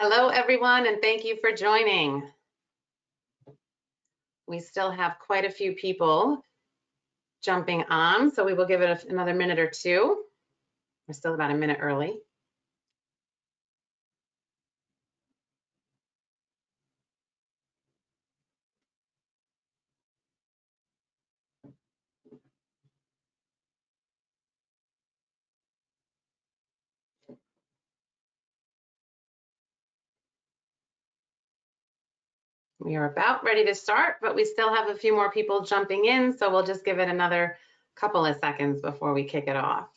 Hello, everyone, and thank you for joining. We still have quite a few people jumping on, so we will give it another minute or two. We're still about a minute early. We are about ready to start, but we still have a few more people jumping in, so we'll just give it another couple of seconds before we kick it off.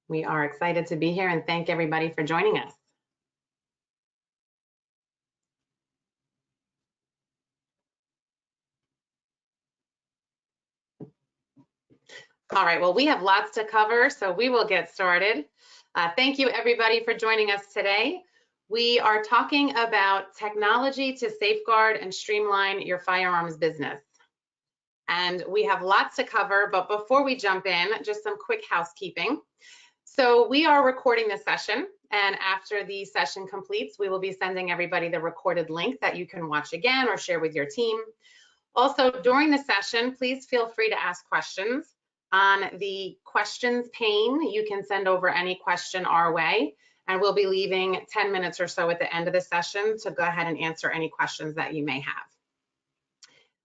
We are excited to be here and thank everybody for joining us. All right, well, we have lots to cover, so we will get started. Thank you, everybody, for joining us today. We are talking about technology to safeguard and streamline your firearms business. And we have lots to cover, but before we jump in, just some quick housekeeping. So we are recording this session, and after the session completes, we will be sending everybody the recorded link that you can watch again or share with your team. Also, during the session, please feel free to ask questions. On the questions pane, you can send over any question our way, and we'll be leaving 10 minutes or so at the end of the session to go ahead and answer any questions that you may have.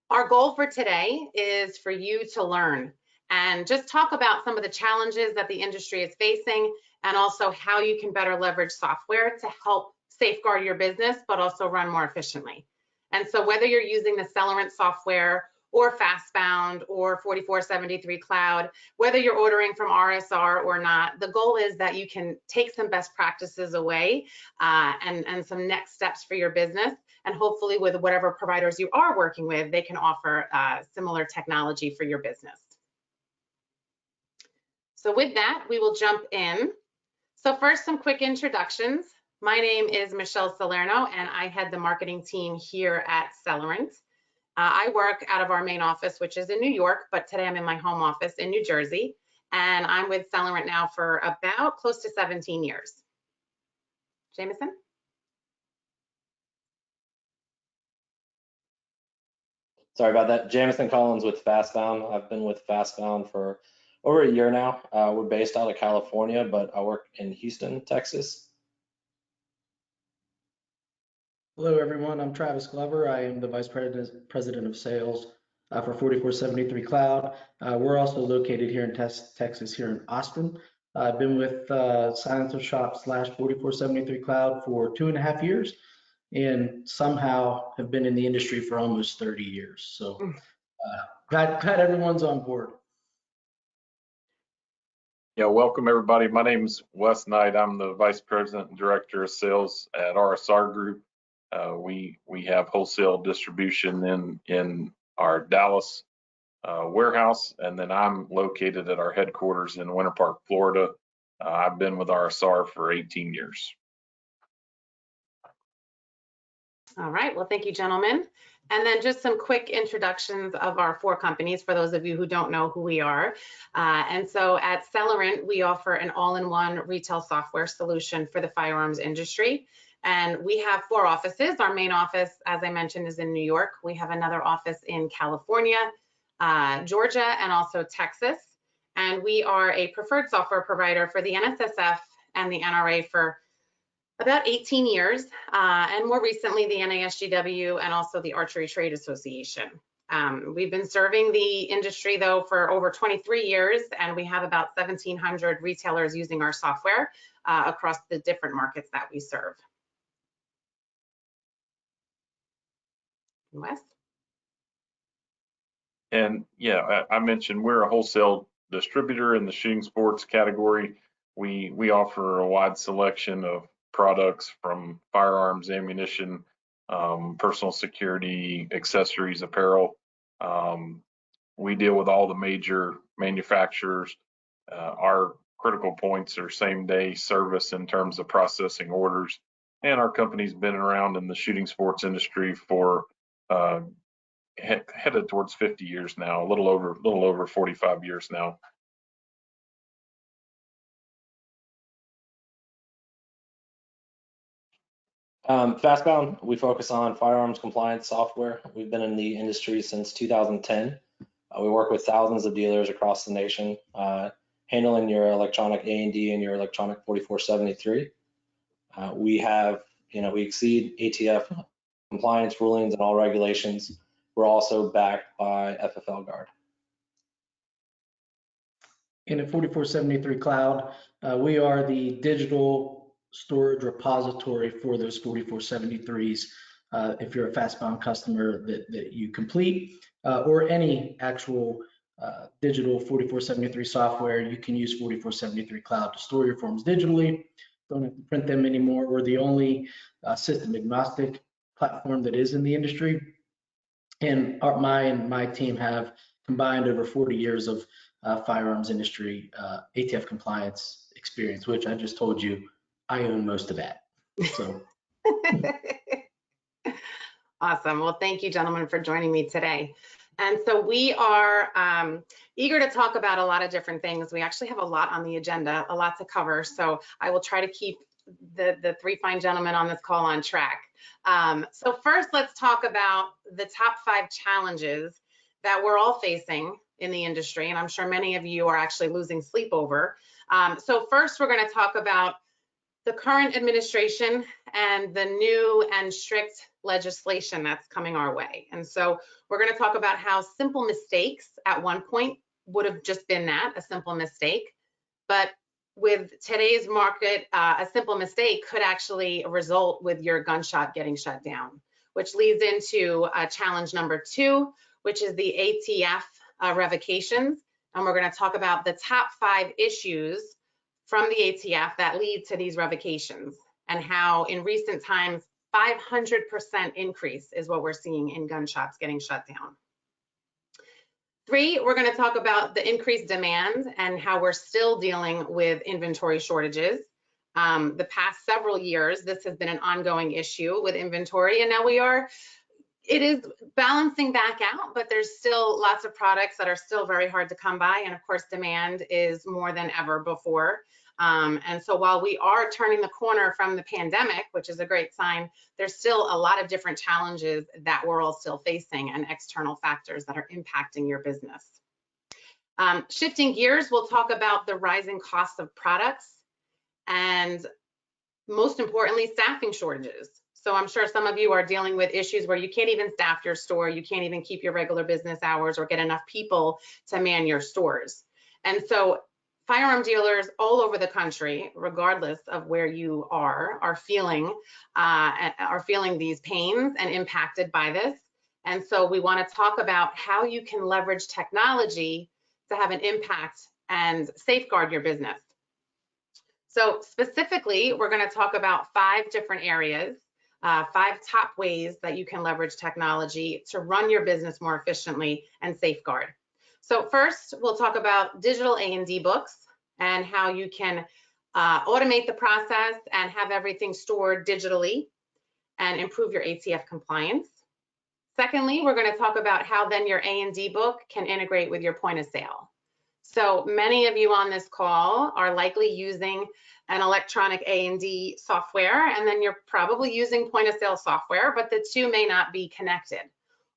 Our goal for today is for you to learn and just talk about some of the challenges that the industry is facing and also how you can better leverage software to help safeguard your business, but also run more efficiently. And so whether you're using the Celerant software or FastBound or 4473 Cloud, whether you're ordering from RSR or not, the goal is that you can take some best practices away and some next steps for your business. And hopefully with whatever providers you are working with, they can offer similar technology for your business. So with that, we will jump in. So first, some quick introductions. My name is Michelle Salerno, and I head the marketing team here at Celerant. I work out of our main office, which is in New York, but today I'm in my home office in New Jersey, and I'm with Celerant now for about close to 17 years. Jameson? Sorry about that. Jameson Collins with FastBound. I've been with FastBound for over a year now. We're based out of California, but I work in Houston, Texas. Hello, everyone. I'm Travis Glover. I am the Vice President of Sales for 4473 Cloud. We're also located here in Texas, here in Austin. I've been with Silence of Shop / 4473 Cloud for 2.5 years, and somehow have been in the industry for almost 30 years. So glad everyone's on board. Yeah, welcome everybody. My name is Wes Knight. I'm the Vice President and Director of Sales at RSR Group. We have wholesale distribution in our Dallas warehouse, and then I'm located at our headquarters in Winter Park, Florida. I've been with RSR for 18 years. All right, well, thank you, gentlemen. And then just some quick introductions of our 4 companies for those of you who don't know who we are. And so at Celerant, we offer an all-in-one retail software solution for the firearms industry. And we have 4 offices. Our main office, as I mentioned, is in New York. We have another office in California, Georgia, and also Texas. And we are a preferred software provider for the NSSF and the NRA for about 18 years, and more recently the NASGW and also the Archery Trade Association. We've been serving the industry though for over 23 years, and we have about 1,700 retailers using our software across the different markets that we serve. Wes? And yeah, I mentioned we're a wholesale distributor in the shooting sports category. We offer a wide selection of products from firearms, ammunition, personal security, accessories, apparel. We deal with all the major manufacturers. Our critical points are same day service in terms of processing orders. And our company's been around in the shooting sports industry for headed towards 50 years now, a little over 45 years now. FastBound, we focus on firearms compliance software. We've been in the industry since 2010. We work with thousands of dealers across the nation, handling your electronic A&D and your electronic 4473. We exceed ATF compliance rulings and all regulations. We're also backed by FFL Guard. And at 4473 Cloud, we are the digital storage repository for those 4473s. If you're a FastBound customer that you complete, or any actual digital 4473 software, you can use 4473 Cloud to store your forms digitally. Don't have to print them anymore. We're the only system agnostic platform that is in the industry. And my team have combined over 40 years of firearms industry ATF compliance experience, which I just told you I own most of that. So. Awesome. Well, thank you, gentlemen, for joining me today. And so we are eager to talk about a lot of different things. We actually have a lot on the agenda, a lot to cover. So I will try to keep the three fine gentlemen on this call on track. So first, let's talk about the top 5 challenges that we're all facing in the industry, and I'm sure many of you are actually losing sleep over. So first, we're going to talk about the current administration and the new and strict legislation that's coming our way. And so we're going to talk about how simple mistakes at one point would have just been that, a simple mistake. But with today's market, a simple mistake could actually result with your gunshot getting shut down, which leads into challenge number 2, which is the ATF revocations. And we're going to talk about the top 5 issues from the ATF that lead to these revocations, and how in recent times 500% increase is what we're seeing in gunshots getting shut down. 3, we're going to talk about the increased demand and how we're still dealing with inventory shortages. The past several years, this has been an ongoing issue with inventory, and now it is balancing back out, but there's still lots of products that are still very hard to come by, and of course demand is more than ever before. And so while we are turning the corner from the pandemic, which is a great sign, there's still a lot of different challenges that we're all still facing and external factors that are impacting your business. Shifting gears, we'll talk about the rising costs of products and most importantly, staffing shortages. So I'm sure some of you are dealing with issues where you can't even staff your store, you can't even keep your regular business hours or get enough people to man your stores. And so firearm dealers all over the country, regardless of where you are feeling these pains and impacted by this. And so we want to talk about how you can leverage technology to have an impact and safeguard your business. So specifically, we're going to talk about 5 different areas, 5 top ways that you can leverage technology to run your business more efficiently and safeguard. So first, we'll talk about digital A&D books and how you can automate the process and have everything stored digitally and improve your ATF compliance. Secondly, we're going to talk about how then your A&D book can integrate with your point of sale. So many of you on this call are likely using an electronic A&D software, and then you're probably using point of sale software, but the two may not be connected.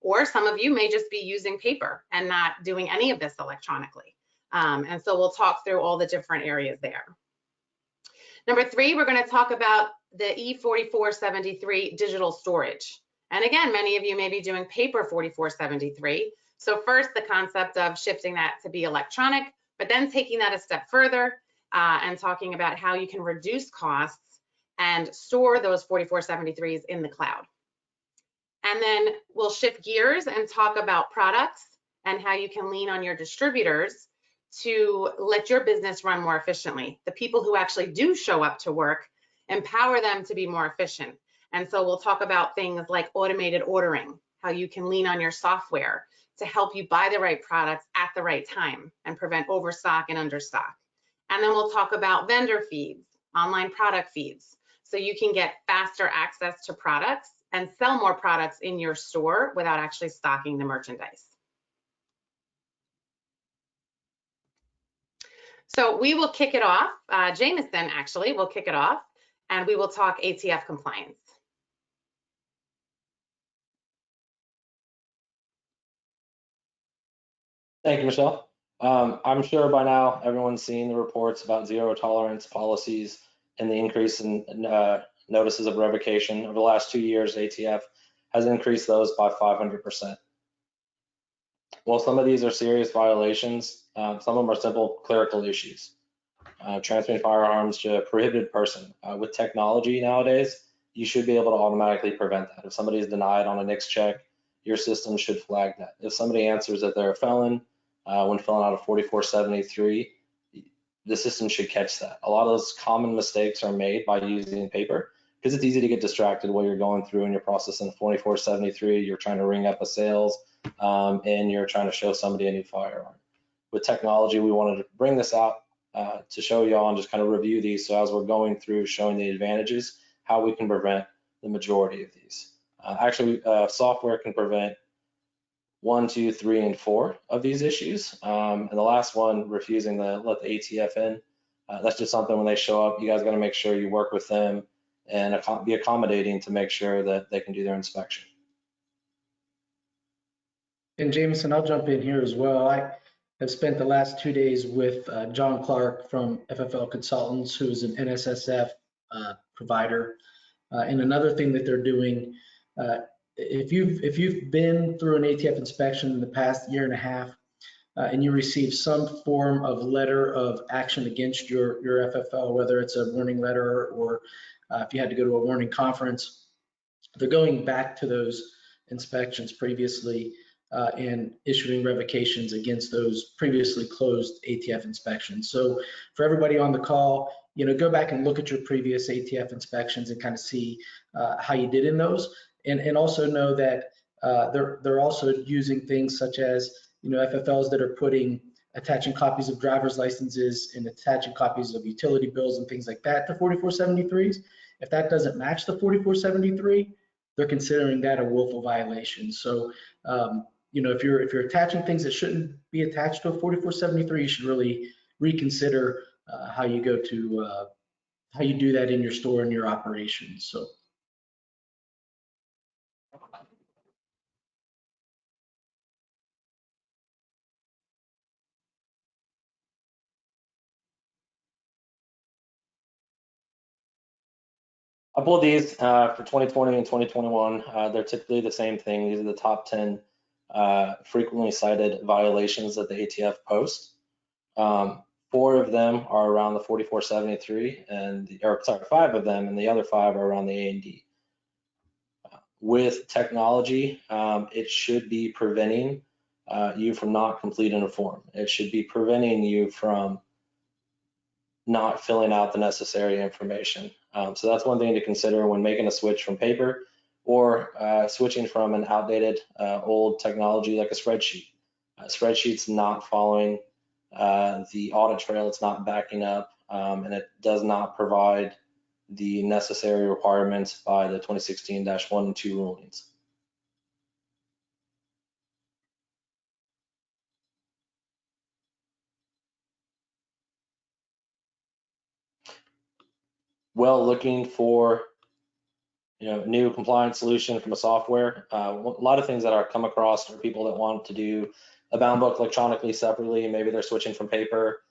Or some of you may just be using paper and not doing any of this electronically. And so we'll talk through all the different areas there. Number 3, we're going to talk about the E4473 digital storage. And again, many of you may be doing paper 4473. So first, the concept of shifting that to be electronic, but then taking that a step further and talking about how you can reduce costs and store those 4473s in the cloud. And then we'll shift gears and talk about products and how you can lean on your distributors to let your business run more efficiently. The people who actually do show up to work, empower them to be more efficient. And so we'll talk about things like automated ordering, how you can lean on your software to help you buy the right products at the right time and prevent overstock and understock. And then we'll talk about vendor feeds, online product feeds, so you can get faster access to products and sell more products in your store without actually stocking the merchandise. So we will kick it off. Jameson actually will kick it off, and we will talk ATF compliance. Thank you, Michelle. I'm sure by now everyone's seen the reports about zero tolerance policies and the increase in notices of revocation. Over the last 2 years, ATF has increased those by 500%. While some of these are serious violations, some of them are simple clerical issues. Transferring firearms to a prohibited person. With technology nowadays, you should be able to automatically prevent that. If somebody is denied on a NICS check, your system should flag that. If somebody answers that they're a felon when filling out a 4473, the system should catch that. A lot of those common mistakes are made by using paper because it's easy to get distracted while you're going through and you're processing 4473, you're trying to ring up a sales, and you're trying to show somebody a new firearm. With technology, we wanted to bring this out to show y'all and just kind of review these. So as we're going through showing the advantages, how we can prevent the majority of these. Actually, software can prevent 1, 2, 3, and 4 of these issues. And the last one, refusing to let the ATF in. That's just something when they show up, you guys got to make sure you work with them and be accommodating to make sure that they can do their inspection. And Jameson, I'll jump in here as well. I have spent the last 2 days with John Clark from FFL Consultants, who is an NSSF provider. And another thing that they're doing, if you've been through an ATF inspection in the past year and a half, and you receive some form of letter of action against your FFL, whether it's a warning letter or if you had to go to a warning conference, they're going back to those inspections previously and issuing revocations against those previously closed ATF inspections. So for everybody on the call, go back and look at your previous ATF inspections and kind of see how you did in those, and also know that they're also using things such as FFLs that are attaching copies of driver's licenses and attaching copies of utility bills and things like that to 4473s. If that doesn't match the 4473, they're considering that a willful violation. So if you're attaching things that shouldn't be attached to a 4473, you should really reconsider how you do that in your store and your operations. So. I pulled these for 2020 and 2021. They're typically the same thing. These are the top 10 frequently cited violations that the ATF posts. 4 of them are around the 4473, or 5 of them, and the other 5 are around the A&D. With technology, it should be preventing you from not completing a form. It should be preventing you from not filling out the necessary information. So that's one thing to consider when making a switch from paper or switching from an outdated old technology like a spreadsheet. A spreadsheet's not following the audit trail, it's not backing up, and it does not provide the necessary requirements by the 2016-1 and 2 rulings. Well, looking for new compliance solution from a software. A lot of things that I've come across are people that want to do a bound book electronically separately. Maybe they're switching from paper.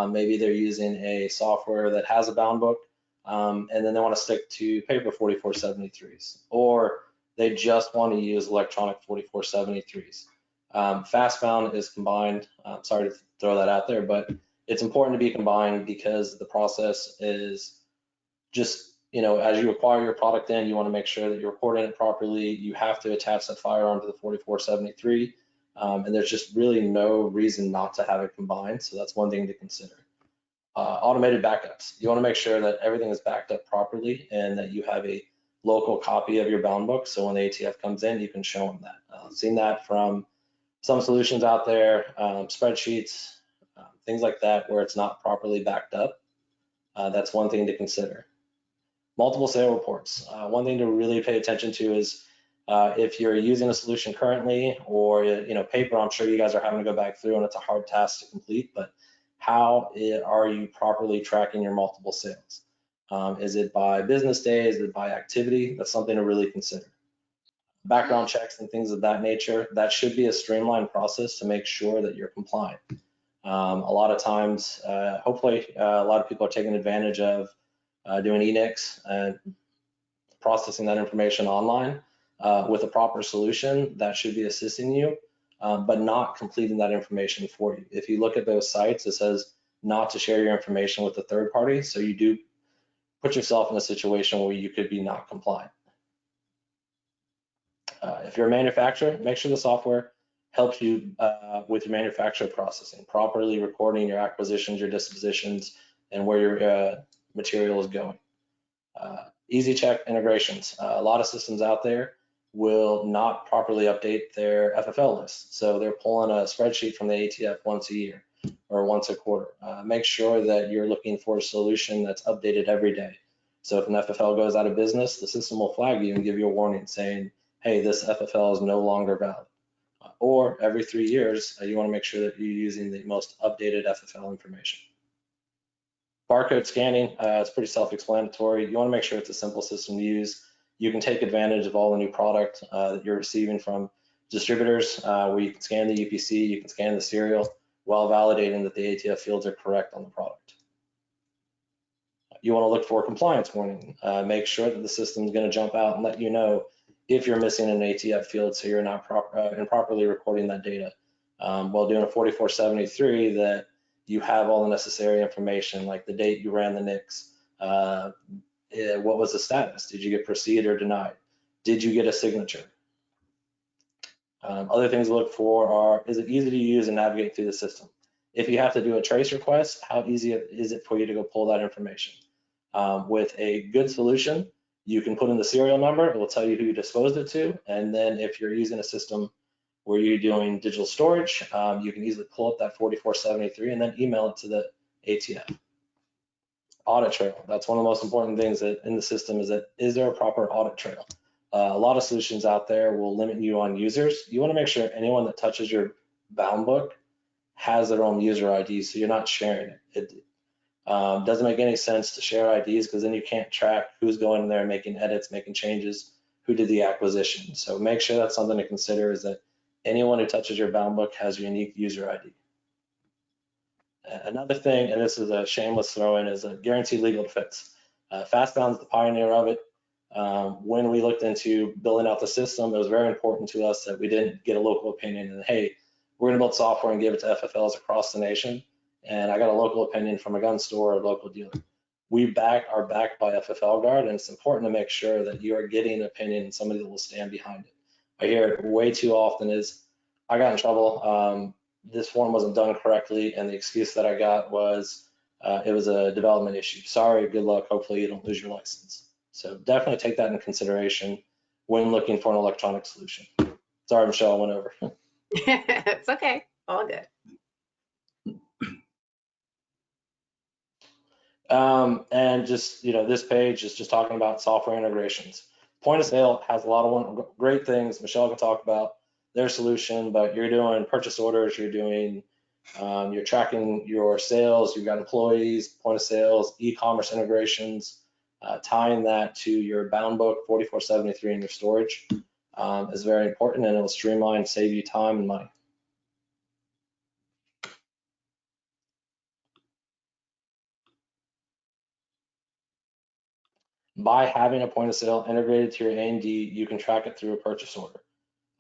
Maybe they're using a software that has a bound book, and then they want to stick to paper 4473s, or they just want to use electronic 4473s. FastBound is combined. Sorry to throw that out there, but it's important to be combined because the process is just, as you acquire your product in, you want to make sure that you're recording it properly. You have to attach that firearm to the 4473, and there's just really no reason not to have it combined. So that's one thing to consider. Automated backups. You want to make sure that everything is backed up properly and that you have a local copy of your bound book. So when the ATF comes in, you can show them that. I've seen that from some solutions out there, spreadsheets, things like that, where it's not properly backed up. That's one thing to consider. Multiple sale reports. One thing to really pay attention to is if you're using a solution currently or paper, I'm sure you guys are having to go back through and it's a hard task to complete, but how are you properly tracking your multiple sales? Is it by business days? Is it by activity? That's something to really consider. background checks and things of that nature. That should be a streamlined process to make sure that you're compliant. A lot of times, hopefully, a lot of people are taking advantage of doing ENICs and processing that information online with a proper solution that should be assisting you, but not completing that information for you. If you look at those sites, it says not to share your information with a third party, so you do put yourself in a situation where you could be not compliant. If you're a manufacturer, make sure the software helps you with your manufacturer processing, properly recording your acquisitions, your dispositions, and where your material is going. Easy check integrations. A lot of systems out there will not properly update their FFL list. So they're pulling a spreadsheet from the ATF once a year or once a quarter. Make sure that you're looking for a solution that's updated every day. So if an FFL goes out of business, the system will flag you and give you a warning saying, hey, this FFL is no longer valid. Or every 3 years, you want to make sure that you're using the most updated FFL information. Barcode scanning, it's pretty self-explanatory. You want to make sure it's a simple system to use. You can take advantage of all the new product that you're receiving from distributors, where you can scan the UPC, you can scan the serial, while validating that the ATF fields are correct on the product. You want to look for a compliance warning. Make sure that the system is going to jump out and let you know if you're missing an ATF field, so you're not improperly recording that data. While doing a 4473, that you have all the necessary information, like the date you ran the NICS, what was the status? Did you get proceed or denied? Did you get a signature? Other things to look for are, is it easy to use and navigate through the system? If you have to do a trace request, how easy is it for you to go pull that information? With a good solution, you can put in the serial number, it will tell you who you disposed it to, and then if you're using a system where you're doing digital storage, you can easily pull up that 4473 and then email it to the ATF. Audit trail, that's one of the most important things that in the system is there a proper audit trail? A lot of solutions out there will limit you on users. You want to make sure anyone that touches your bound book has their own user ID, so you're not sharing it. It doesn't make any sense to share IDs because then you can't track who's going in there making edits, making changes, who did the acquisition. So make sure that's something to consider, is that anyone who touches your bound book has a unique user ID. Another thing, and this is a shameless throw-in, is a guaranteed legal defense. FastBound is the pioneer of it. When we looked into building out the system, it was very important to us that we didn't get a local opinion and, hey, we're gonna build software and give it to FFLs across the nation, and I got a local opinion from a gun store or a local dealer. We are backed by FFL Guard, and it's important to make sure that you are getting an opinion and somebody that will stand behind it. I hear it way too often is, I got in trouble, this form wasn't done correctly, and the excuse that I got was it was a development issue. Sorry, good luck, hopefully you don't lose your license. So definitely take that into consideration when looking for an electronic solution. Sorry, Michelle, I went over. It's okay, all good. And just, this page is just talking about software integrations. Point of sale has a lot of great things. Michelle can talk about their solution, but you're doing purchase orders, you're tracking your sales, you've got employees, point of sales, e-commerce integrations, tying that to your bound book 4473 in your storage is very important, and it'll streamline, save you time and money. By having a point of sale integrated to your A&D, you can track it through a purchase order.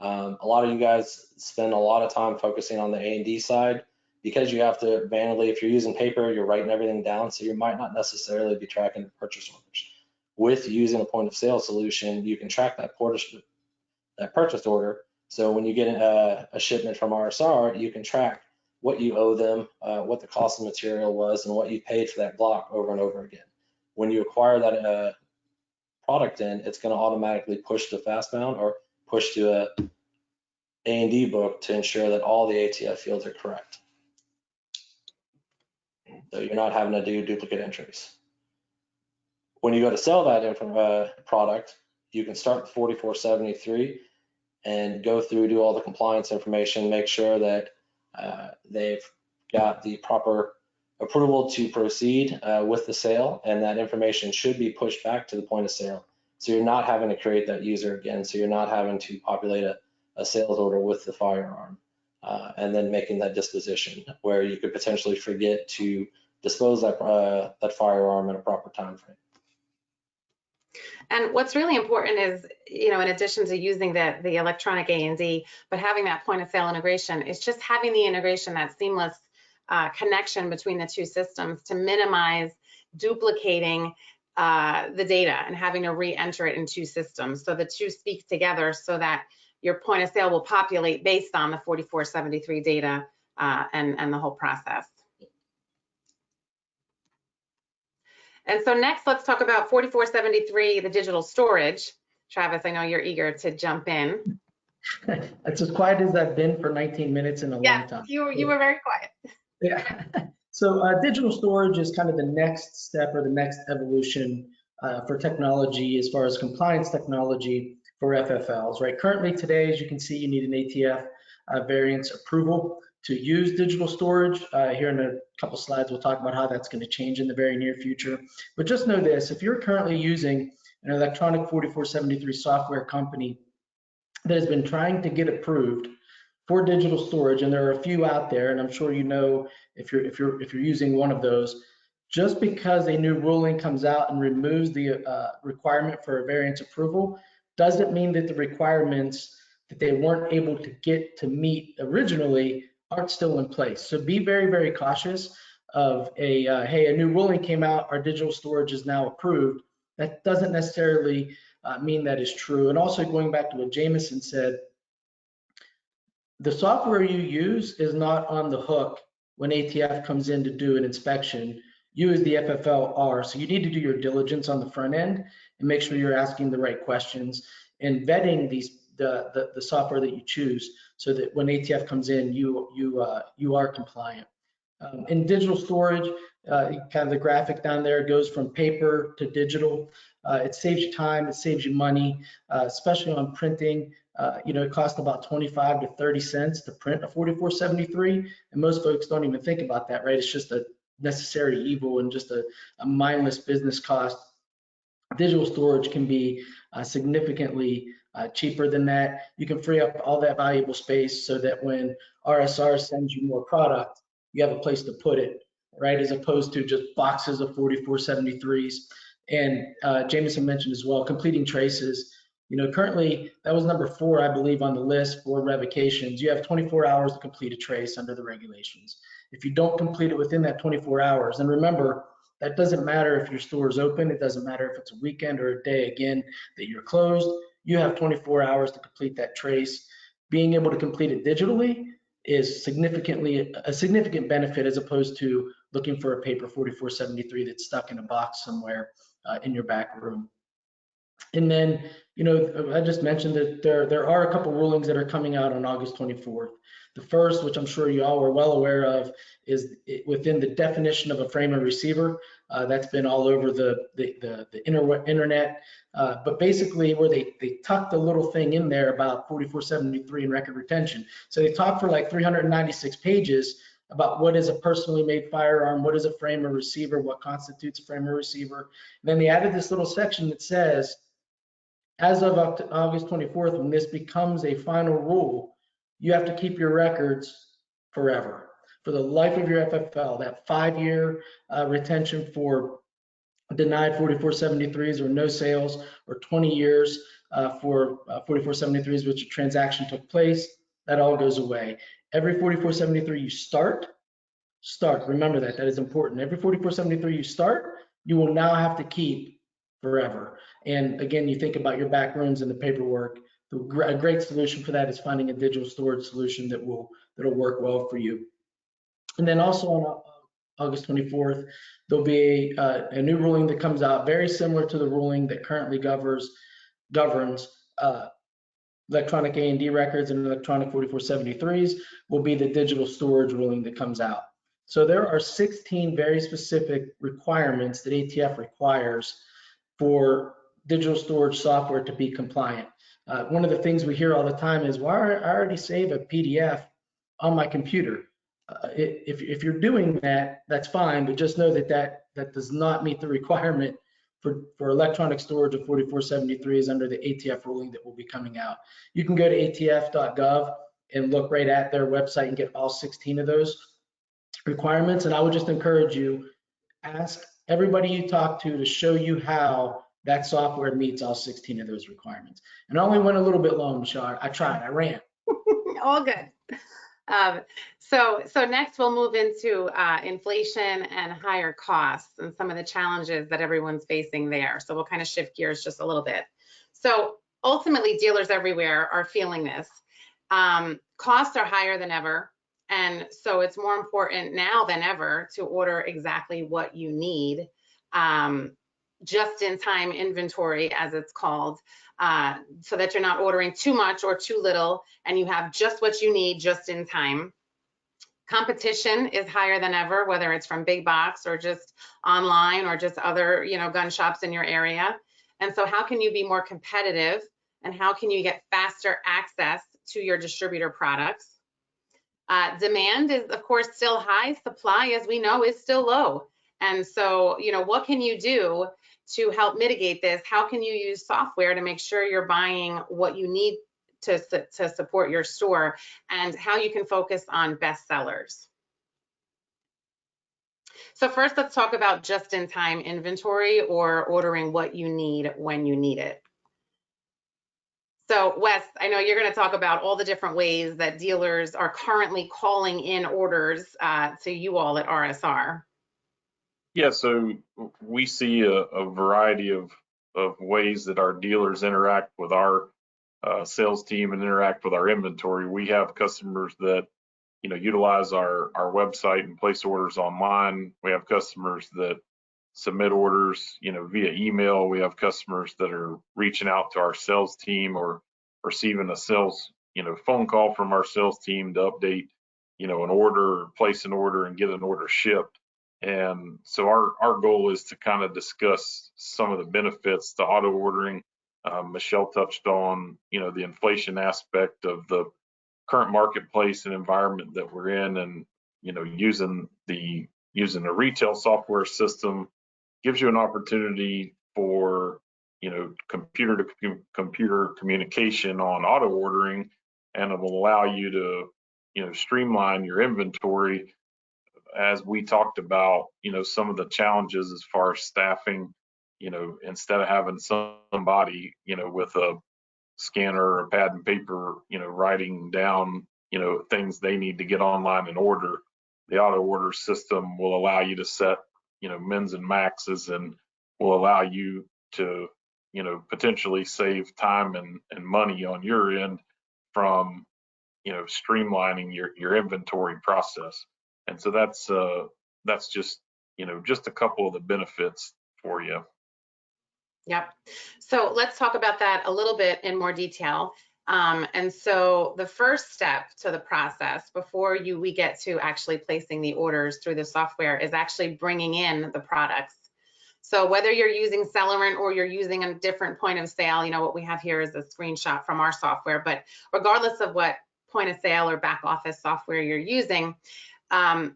A lot of you guys spend a lot of time focusing on the A&D side because you have to manually, if you're using paper, you're writing everything down, so you might not necessarily be tracking the purchase orders. With using a point of sale solution, you can track that purchase order. So when you get a shipment from RSR, you can track what you owe them, what the cost of material was, and what you paid for that block over and over again. When you acquire that product in, it's going to automatically push to FastBound or push to a A&D book to ensure that all the ATF fields are correct. So you're not having to do duplicate entries. When you go to sell that product, you can start with 4473 and go through, do all the compliance information, make sure that they've got the proper approval to proceed with the sale, and that information should be pushed back to the point of sale. So you're not having to create that user again. So you're not having to populate a sales order with the firearm and then making that disposition, where you could potentially forget to dispose that firearm in a proper time frame. And what's really important is, in addition to using the electronic A&D, but having that point of sale integration, it's just having the integration, that seamless connection between the two systems to minimize duplicating the data and having to re-enter it in two systems. So the two speak together so that your point of sale will populate based on the 4473 data and the whole process. And so next, let's talk about 4473, the digital storage. Travis, I know you're eager to jump in. It's as quiet as I've been for 19 minutes in a long time. You were very quiet. Yeah. So digital storage is kind of the next step or the next evolution for technology as far as compliance technology for FFLs, right? Currently today, as you can see, you need an ATF variance approval to use digital storage. Here in a couple slides, we'll talk about how that's going to change in the very near future. But just know this, if you're currently using an electronic 4473 software company that has been trying to get approved for digital storage, and there are a few out there, and I'm sure you know if you're using one of those, just because a new ruling comes out and removes the requirement for a variance approval doesn't mean that the requirements that they weren't able to get to meet originally aren't still in place. So be very, very cautious of hey, a new ruling came out, our digital storage is now approved. That doesn't necessarily mean that is true. And also going back to what Jameson said, the software you use is not on the hook when ATF comes in to do an inspection. You as the FFL are, so you need to do your diligence on the front end and make sure you're asking the right questions and vetting the software that you choose, so that when ATF comes in, you are compliant. In digital storage, kind of the graphic down there goes from paper to digital. It saves you time, it saves you money, especially on printing. It costs about 25 to 30 cents to print a 4473, and most folks don't even think about that, right? It's just a necessary evil and just a mindless business cost. Digital storage can be significantly cheaper than that. You can free up all that valuable space so that when RSR sends you more product, you have a place to put it, right? As opposed to just boxes of 4473s. And Jameson mentioned as well, completing traces. Currently that was number 4, I believe, on the list for revocations. You have 24 hours to complete a trace under the regulations. If you don't complete it within that 24 hours, and remember, that doesn't matter if your store is open. It doesn't matter if it's a weekend or a day, again, that you're closed. You have 24 hours to complete that trace. Being able to complete it digitally is a significant benefit, as opposed to looking for a paper 4473 that's stuck in a box somewhere in your back room. And then, I just mentioned that there are a couple rulings that are coming out on August 24th. The first, which I'm sure you all are well aware of, is within the definition of a frame and receiver. That's been all over the internet. But basically, where they tucked a little thing in there about 4473 and record retention. So they talk for like 396 pages about what is a personally made firearm, what is a frame or receiver, what constitutes a frame or receiver. And then they added this little section that says, as of August 24th, when this becomes a final rule, you have to keep your records forever, for the life of your FFL. That 5-year retention for denied 4473s or no sales, or 20 years for 4473s, which a transaction took place, that all goes away. Every 4473 you start, remember that is important. Every 4473 you start, you will now have to keep forever. And again, you think about your back rooms and the paperwork. A great solution for that is finding a digital storage solution that'll work well for you. And then also on August 24th, there'll be a new ruling that comes out very similar to the ruling that currently governs electronic A&D records and electronic 4473s. Will be the digital storage ruling that comes out. So there are 16 very specific requirements that ATF requires for digital storage software to be compliant. One of the things we hear all the time is, well, I already save a PDF on my computer. If you're doing that, that's fine, but just know that does not meet the requirement for electronic storage of 4473 is under the ATF ruling that will be coming out. You can go to atf.gov and look right at their website and get all 16 of those requirements. And I would just encourage you, ask everybody you talk to show you how that software meets all 16 of those requirements. And I only went a little bit long, Michelle. I tried, I ran. All good. So next we'll move into inflation and higher costs and some of the challenges that everyone's facing there. So we'll kind of shift gears just a little bit. So ultimately, dealers everywhere are feeling this. Costs are higher than ever. And so it's more important now than ever to order exactly what you need, just-in-time inventory, as it's called, so that you're not ordering too much or too little, and you have just what you need just in time. Competition is higher than ever, whether it's from big box or just online or just other, gun shops in your area. And so how can you be more competitive, and how can you get faster access to your distributor products? Demand is, of course, still high. Supply, as we know, is still low. And so, what can you do to help mitigate this? How can you use software to make sure you're buying what you need to support your store, and how you can focus on best sellers? So first, let's talk about just-in-time inventory, or ordering what you need when you need it. So Wes, I know you're going to talk about all the different ways that dealers are currently calling in orders to you all at RSR. Yeah, so we see a variety of ways that our dealers interact with our sales team and interact with our inventory. We have customers that utilize our website and place orders online. We have customers that submit orders via email. We have customers that are reaching out to our sales team or receiving a sales phone call from our sales team to update an order, or place an order and get an order shipped. And so our goal is to kind of discuss some of the benefits to auto ordering. Michelle touched on the inflation aspect of the current marketplace and environment that we're in, and using the retail software system gives you an opportunity for computer to computer communication on auto ordering, and it will allow you to streamline your inventory. As we talked about some of the challenges as far as staffing, instead of having somebody with a scanner or a pad and paper writing down things they need to get online and order, the auto order system will allow you to set mins and maxes, and will allow you to potentially save time and money on your end from streamlining your inventory process. And so that's just just a couple of the benefits for you. Yep. So let's talk about that a little bit in more detail. And so the first step to the process before we get to actually placing the orders through the software is actually bringing in the products. So whether you're using Celerant or you're using a different point of sale, what we have here is a screenshot from our software, but regardless of what point of sale or back office software you're using,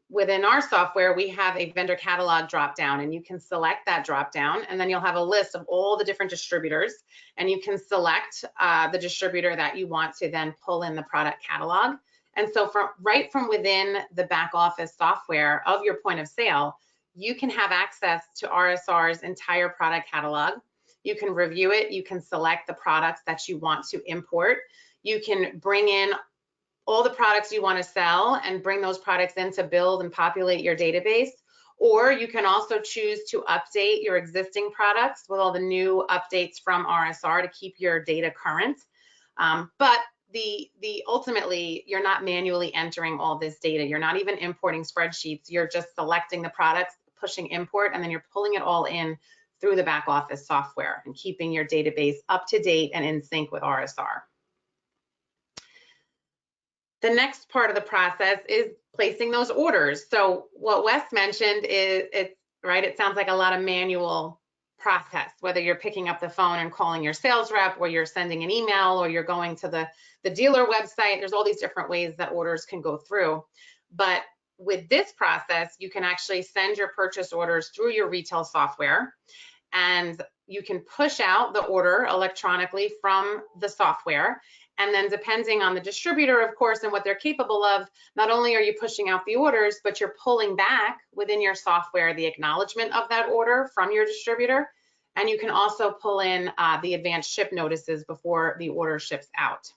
within our software, we have a vendor catalog drop down, and you can select that drop down, and then you'll have a list of all the different distributors, and you can select the distributor that you want to then pull in the product catalog. And so right from within the back office software of your point of sale, you can have access to RSR's entire product catalog. You can review it. You can select the products that you want to import. You can bring in all the products you want to sell and bring those products in to build and populate your database. Or you can also choose to update your existing products with all the new updates from RSR to keep your data current. But ultimately, you're not manually entering all this data. You're not even importing spreadsheets. You're just selecting the products, pushing import, and then you're pulling it all in through the back office software and keeping your database up to date and in sync with RSR. The next part of the process is placing those orders. So what Wes mentioned is, it sounds like a lot of manual process, whether you're picking up the phone and calling your sales rep, or you're sending an email, or you're going to the dealer website. There's all these different ways that orders can go through. But with this process, you can actually send your purchase orders through your retail software. and you can push out the order electronically from the software. And then depending on the distributor, of course, and what they're capable of, not only are you pushing out the orders, but you're pulling back within your software the acknowledgement of that order from your distributor. And you can also pull in the advanced ship notices before the order ships out.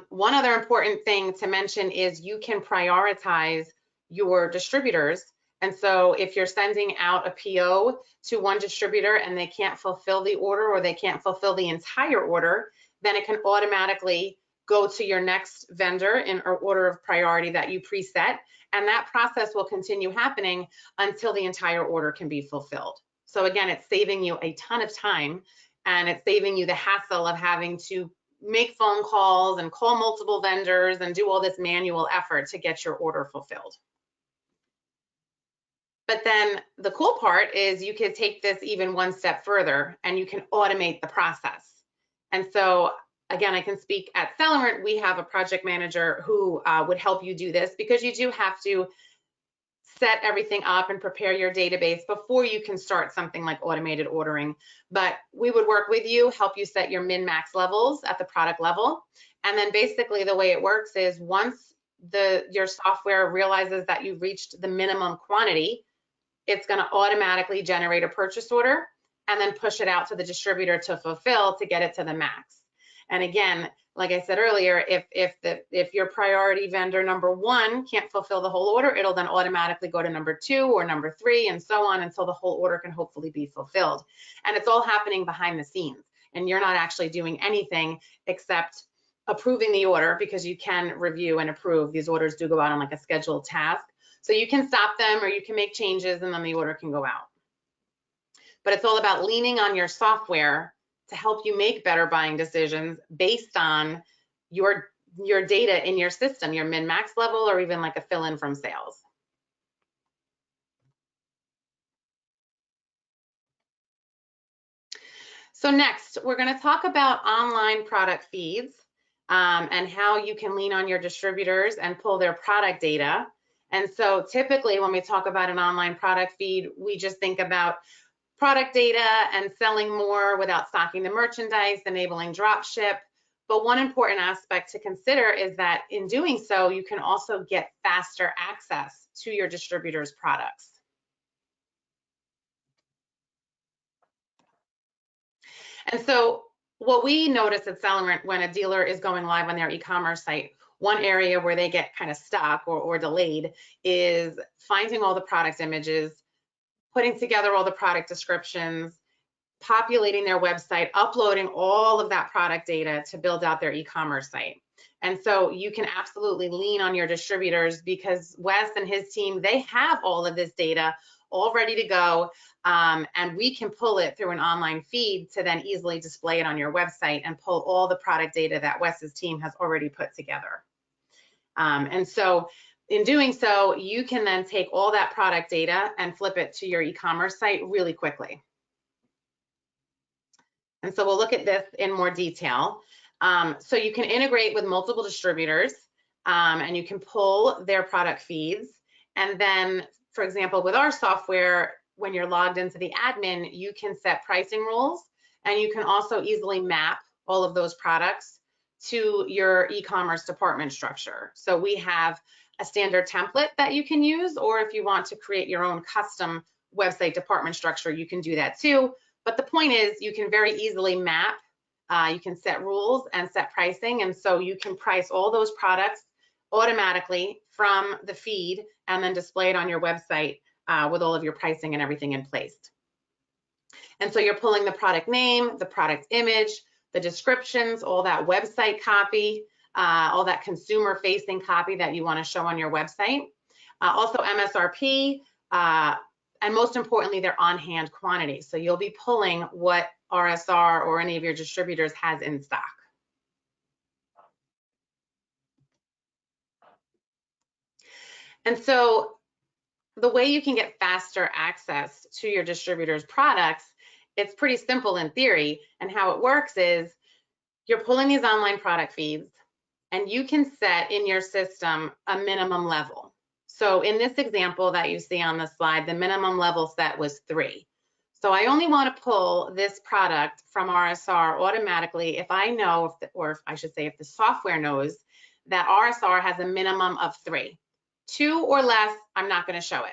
One other important thing to mention is you can prioritize your distributors. And so if you're sending out a PO to one distributor and they can't fulfill the order, or they can't fulfill the entire order, then it can automatically go to your next vendor in order of priority that you preset. And that process will continue happening until the entire order can be fulfilled. So again, it's saving you a ton of time, and it's saving you the hassle of having to make phone calls and call multiple vendors and do all this manual effort to get your order fulfilled. But then the cool part is you could take this even one step further, and you can automate the process. And so again, I can speak at Celerant, we have a project manager who would help you do this, because you do have to set everything up and prepare your database before you can start something like automated ordering. But we would work with you, help you set your min-max levels at the product level. And then basically the way it works is once your software realizes that you've reached the minimum quantity, it's going to automatically generate a purchase order and then push it out to the distributor to fulfill to get it to the max. And again, like I said earlier, if your priority vendor number 1 can't fulfill the whole order, it'll then automatically go to number 2 or number 3 and so on until the whole order can hopefully be fulfilled. And it's all happening behind the scenes, and you're not actually doing anything except approving the order, because you can review and approve. These orders do go out on like a scheduled task. So you can stop them or you can make changes and then the order can go out. But it's all about leaning on your software to help you make better buying decisions based on your data in your system, your min-max level, or even like a fill-in from sales. So next, we're going to talk about online product feeds and how you can lean on your distributors and pull their product data. And so typically when we talk about an online product feed, we just think about product data and selling more without stocking the merchandise, enabling drop ship. But one important aspect to consider is that in doing so, you can also get faster access to your distributor's products. And so what we notice at Celerant when a dealer is going live on their e-commerce site, one area where they get kind of stuck or delayed is finding all the product images, putting together all the product descriptions, populating their website, uploading all of that product data to build out their e-commerce site. And so you can absolutely lean on your distributors, because Wes and his team, they have all of this data all ready to go, and we can pull it through an online feed to then easily display it on your website and pull all the product data that Wes's team has already put together. And so in doing so, you can then take all that product data and flip it to your e-commerce site really quickly. And so we'll look at this in more detail. So you can integrate with multiple distributors and you can pull their product feeds. And then, for example, with our software, when you're logged into the admin, you can set pricing rules, and you can also easily map all of those products to your e-commerce department structure. So we have a standard template that you can use, or if you want to create your own custom website department structure, you can do that too. But the point is, you can very easily map, you can set rules and set pricing, and so you can price all those products automatically from the feed and then display it on your website with all of your pricing and everything in place. And so you're pulling the product name, the product image, the descriptions, all that website copy, all that consumer facing copy that you want to show on your website. Also MSRP, and most importantly, their on-hand quantity. So you'll be pulling what RSR or any of your distributors has in stock. And so the way you can get faster access to your distributor's products, it's pretty simple in theory. And how it works is you're pulling these online product feeds, and you can set in your system a minimum level. So in this example that you see on the slide, the minimum level set was 3. So I only want to pull this product from RSR automatically if I know, or I should say if the software knows that RSR has a minimum of 3. 2 or less, I'm not going to show it.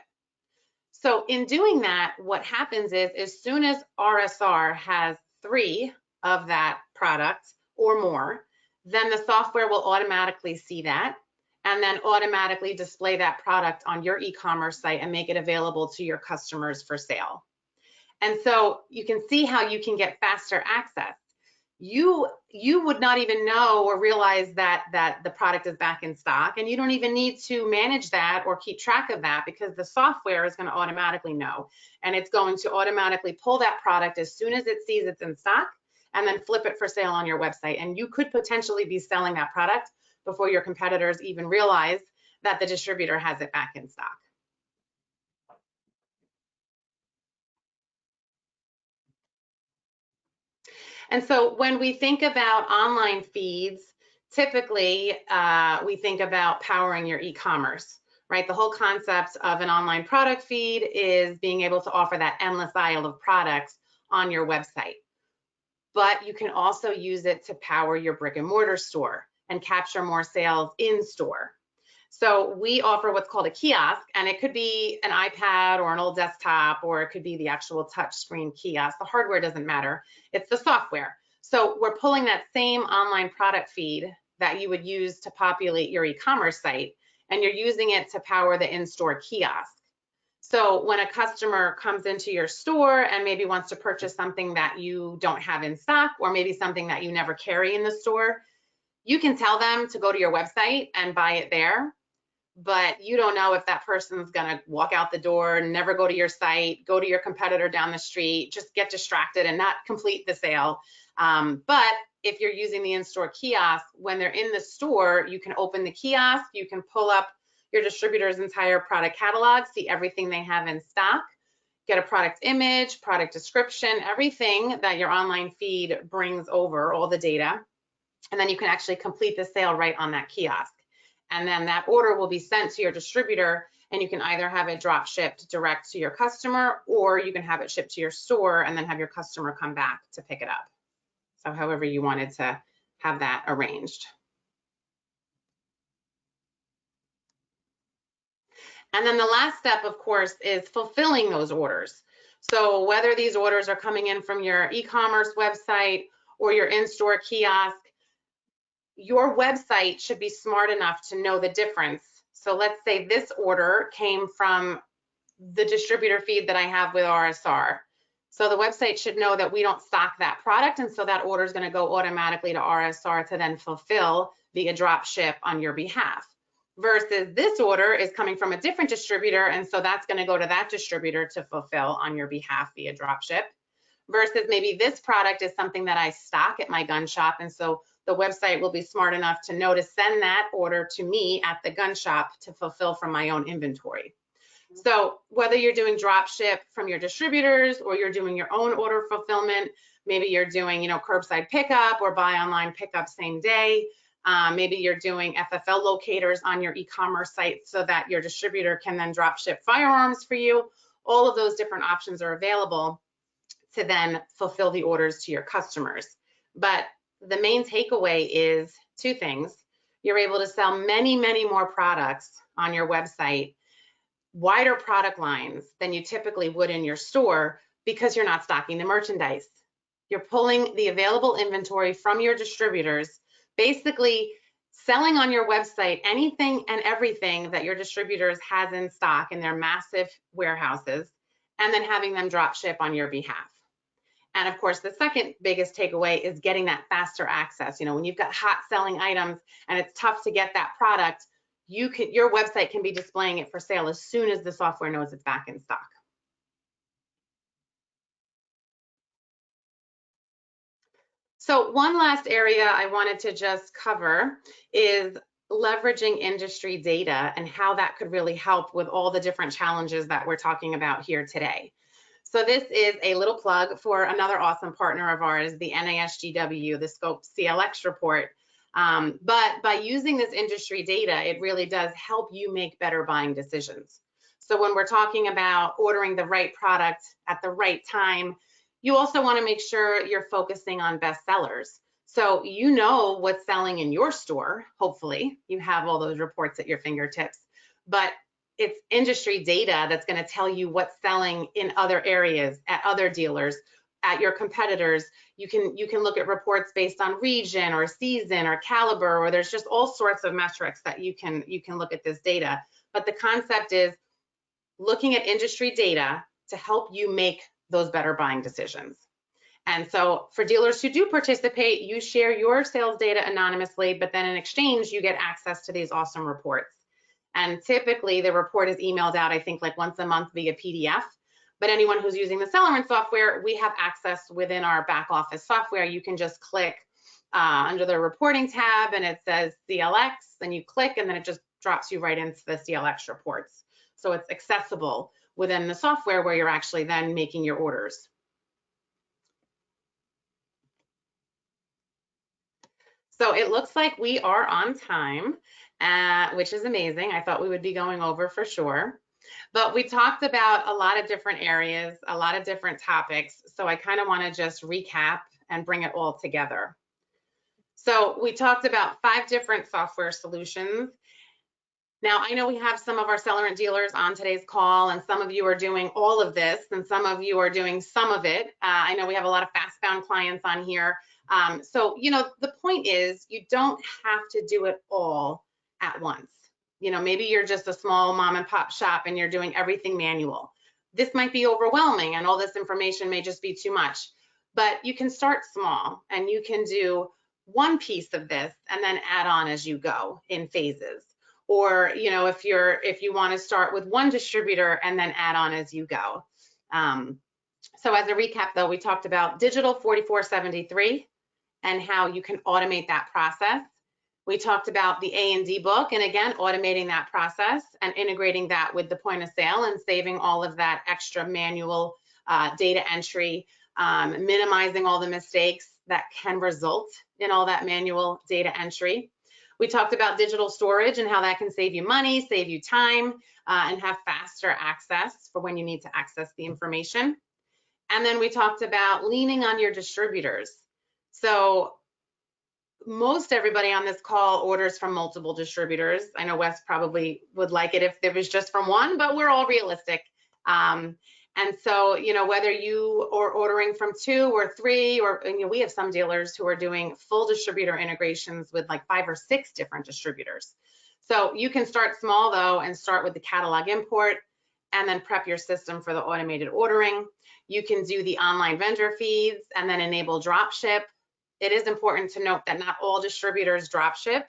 So in doing that, what happens is as soon as RSR has 3 of that product or more, then the software will automatically see that and then automatically display that product on your e-commerce site and make it available to your customers for sale. And so you can see how you can get faster access. You would not even know or realize that the product is back in stock, and you don't even need to manage that or keep track of that because the software is going to automatically know, and it's going to automatically pull that product as soon as it sees it's in stock and then flip it for sale on your website. And you could potentially be selling that product before your competitors even realize that the distributor has it back in stock. And so when we think about online feeds, typically we think about powering your e-commerce, right? The whole concept of an online product feed is being able to offer that endless aisle of products on your website. But you can also use it to power your brick and mortar store and capture more sales in store. So we offer what's called a kiosk, and it could be an iPad or an old desktop, or it could be the actual touch screen kiosk. The hardware doesn't matter, it's the software. So we're pulling that same online product feed that you would use to populate your e-commerce site, and you're using it to power the in-store kiosk. So when a customer comes into your store and maybe wants to purchase something that you don't have in stock, or maybe something that you never carry in the store, you can tell them to go to your website and buy it there. But you don't know if that person's gonna walk out the door, never go to your site, go to your competitor down the street, just get distracted and not complete the sale. But if you're using the in-store kiosk, when they're in the store, you can open the kiosk, you can pull up your distributor's entire product catalog, see everything they have in stock, get a product image, product description, everything that your online feed brings over, all the data. And then you can actually complete the sale right on that kiosk. And then that order will be sent to your distributor, and you can either have it drop shipped direct to your customer, or you can have it shipped to your store and then have your customer come back to pick it up. So however you wanted to have that arranged. And then the last step, of course, is fulfilling those orders. So whether these orders are coming in from your e-commerce website or your in-store kiosk, your website should be smart enough to know the difference. So let's say this order came from the distributor feed that I have with RSR. So the website should know that we don't stock that product, and so that order is going to go automatically to RSR to then fulfill via drop ship on your behalf. Versus this order is coming from a different distributor, and so that's going to go to that distributor to fulfill on your behalf via drop ship. Versus maybe this product is something that I stock at my gun shop, and so the website will be smart enough to know to send that order to me at the gun shop to fulfill from my own inventory. So whether you're doing drop ship from your distributors or you're doing your own order fulfillment, maybe you're doing, curbside pickup or buy online pickup same day. Maybe you're doing FFL locators on your e-commerce site so that your distributor can then drop ship firearms for you. All of those different options are available to then fulfill the orders to your customers. But the main takeaway is 2 things. You're able to sell many, many more products on your website, wider product lines than you typically would in your store because you're not stocking the merchandise. You're pulling the available inventory from your distributors, basically selling on your website anything and everything that your distributors has in stock in their massive warehouses, and then having them drop ship on your behalf. And of course, the second biggest takeaway is getting that faster access. When you've got hot selling items and it's tough to get that product, your website can be displaying it for sale as soon as the software knows it's back in stock. So one last area I wanted to just cover is leveraging industry data and how that could really help with all the different challenges that we're talking about here today. So this is a little plug for another awesome partner of ours, the NASGW, the Scope CLX report. But by using this industry data, it really does help you make better buying decisions. So when we're talking about ordering the right product at the right time, you also want to make sure you're focusing on best sellers. So you know what's selling in your store. Hopefully you have all those reports at your fingertips, but it's industry data that's going to tell you what's selling in other areas, at other dealers, at your competitors. You can look at reports based on region or season or caliber, or there's just all sorts of metrics that you can look at this data. But the concept is looking at industry data to help you make those better buying decisions. And so for dealers who do participate, you share your sales data anonymously, but then in exchange, you get access to these awesome reports. And typically the report is emailed out, I think like once a month via PDF. But anyone who's using the Celerant software, we have access within our back office software. You can just click under the reporting tab and it says CLX, and you click and then it just drops you right into the CLX reports. So it's accessible within the software where you're actually then making your orders. So it looks like we are on time, which is amazing. I thought we would be going over for sure. But we talked about a lot of different areas, a lot of different topics. So I kind of want to just recap and bring it all together. So we talked about 5 different software solutions. Now, I know we have some of our Celerant dealers on today's call, and some of you are doing all of this, and some of you are doing some of it. I know we have a lot of FastBound clients on here. So, you know, the point is you don't have to do it all at once. You know, maybe you're just a small mom and pop shop and you're doing everything manual. This might be overwhelming and all this information may just be too much, but you can start small and you can do one piece of this and then add on as you go in phases. Or, you know, if you want to start with one distributor and then add on as you go. So as a recap though, we talked about digital 4473 and how you can automate that process. We talked about the A&D book, and again, automating that process and integrating that with the point of sale and saving all of that extra manual data entry, minimizing all the mistakes that can result in all that manual data entry. We talked about digital storage and how that can save you money, save you time, and have faster access for when you need to access the information. And then we talked about leaning on your distributors. So most everybody on this call orders from multiple distributors. I know Wes probably would like it if there was just from one, but we're all realistic. And so, you know, whether you are ordering from 2 or 3, or you know, we have some dealers who are doing full distributor integrations with like 5 or 6 different distributors. So you can start small though and start with the catalog import and then prep your system for the automated ordering. You can do the online vendor feeds and then enable drop ship. It is important to note that not all distributors drop ship.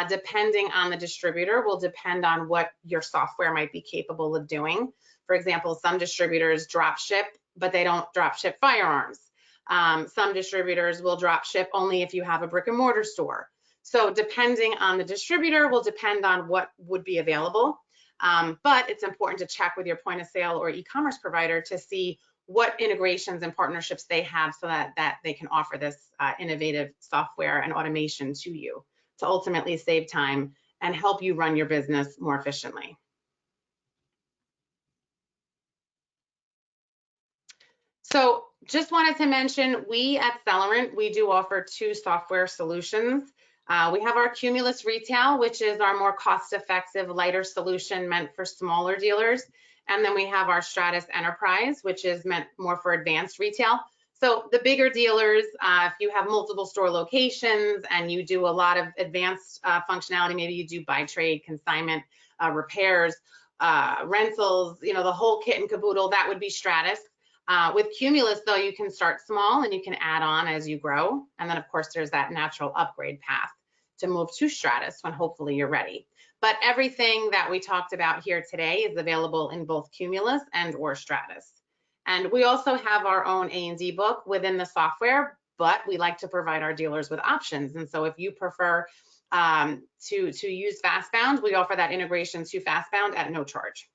Depending on the distributor will depend on what your software might be capable of doing. For example, some distributors drop ship, but they don't drop ship firearms. Some distributors will drop ship only if you have a brick and mortar store. So depending on the distributor will depend on what would be available. But it's important to check with your point of sale or e-commerce provider to see what integrations and partnerships they have so that they can offer this innovative software and automation to you to ultimately save time and help you run your business more efficiently. So just wanted to mention, we at Celerant, we do offer 2 software solutions. We have our Cumulus Retail, which is our more cost-effective, lighter solution meant for smaller dealers. And then we have our Stratus Enterprise, which is meant more for advanced retail. So the bigger dealers, if you have multiple store locations and you do a lot of advanced functionality, maybe you do by trade, consignment, repairs, rentals, you know, the whole kit and caboodle, that would be Stratus. With Cumulus, though, you can start small and you can add on as you grow. And then, of course, there's that natural upgrade path to move to Stratus when hopefully you're ready. But everything that we talked about here today is available in both Cumulus and or Stratus. And we also have our own A&D book within the software, but we like to provide our dealers with options. And so if you prefer to use FastBound, we offer that integration to FastBound at no charge.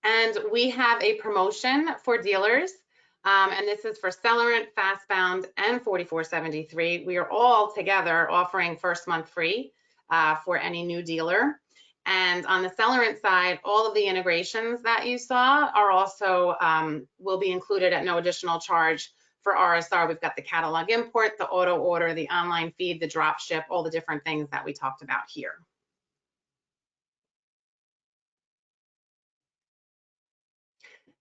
And we have a promotion for dealers, and this is for Celerant, FastBound, and 4473. We are all together offering first month free for any new dealer. And on the Celerant side, all of the integrations that you saw are also will be included at no additional charge for RSR. We've got the catalog import, the auto order, the online feed, the drop ship, all the different things that we talked about here.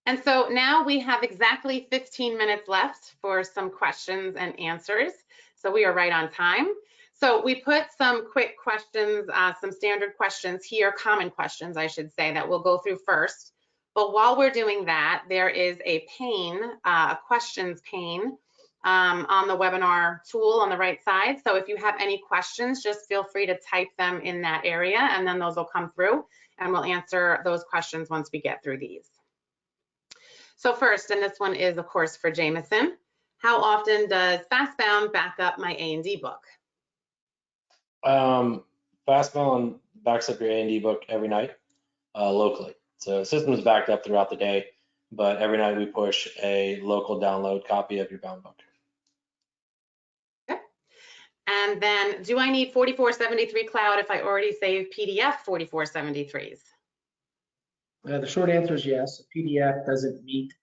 And so now we have exactly 15 minutes left for some questions and answers. So we are right on time. So we put some quick questions, some standard questions here, common questions, I should say, that we'll go through first. But while we're doing that, there is a pane, a questions pane on the webinar tool on the right side. So if you have any questions, just feel free to type them in that area, and then those will come through, and we'll answer those questions once we get through these. So first, and this one is, of course, for Jameson, how often does FastBound back up my A&D book? FastBound backs up your A&D book every night locally. So the system is backed up throughout the day, but every night we push a local download copy of your bound book. Okay. And then, do I need 4473 cloud if I already save PDF 4473s? The short answer is yes. A PDF doesn't meet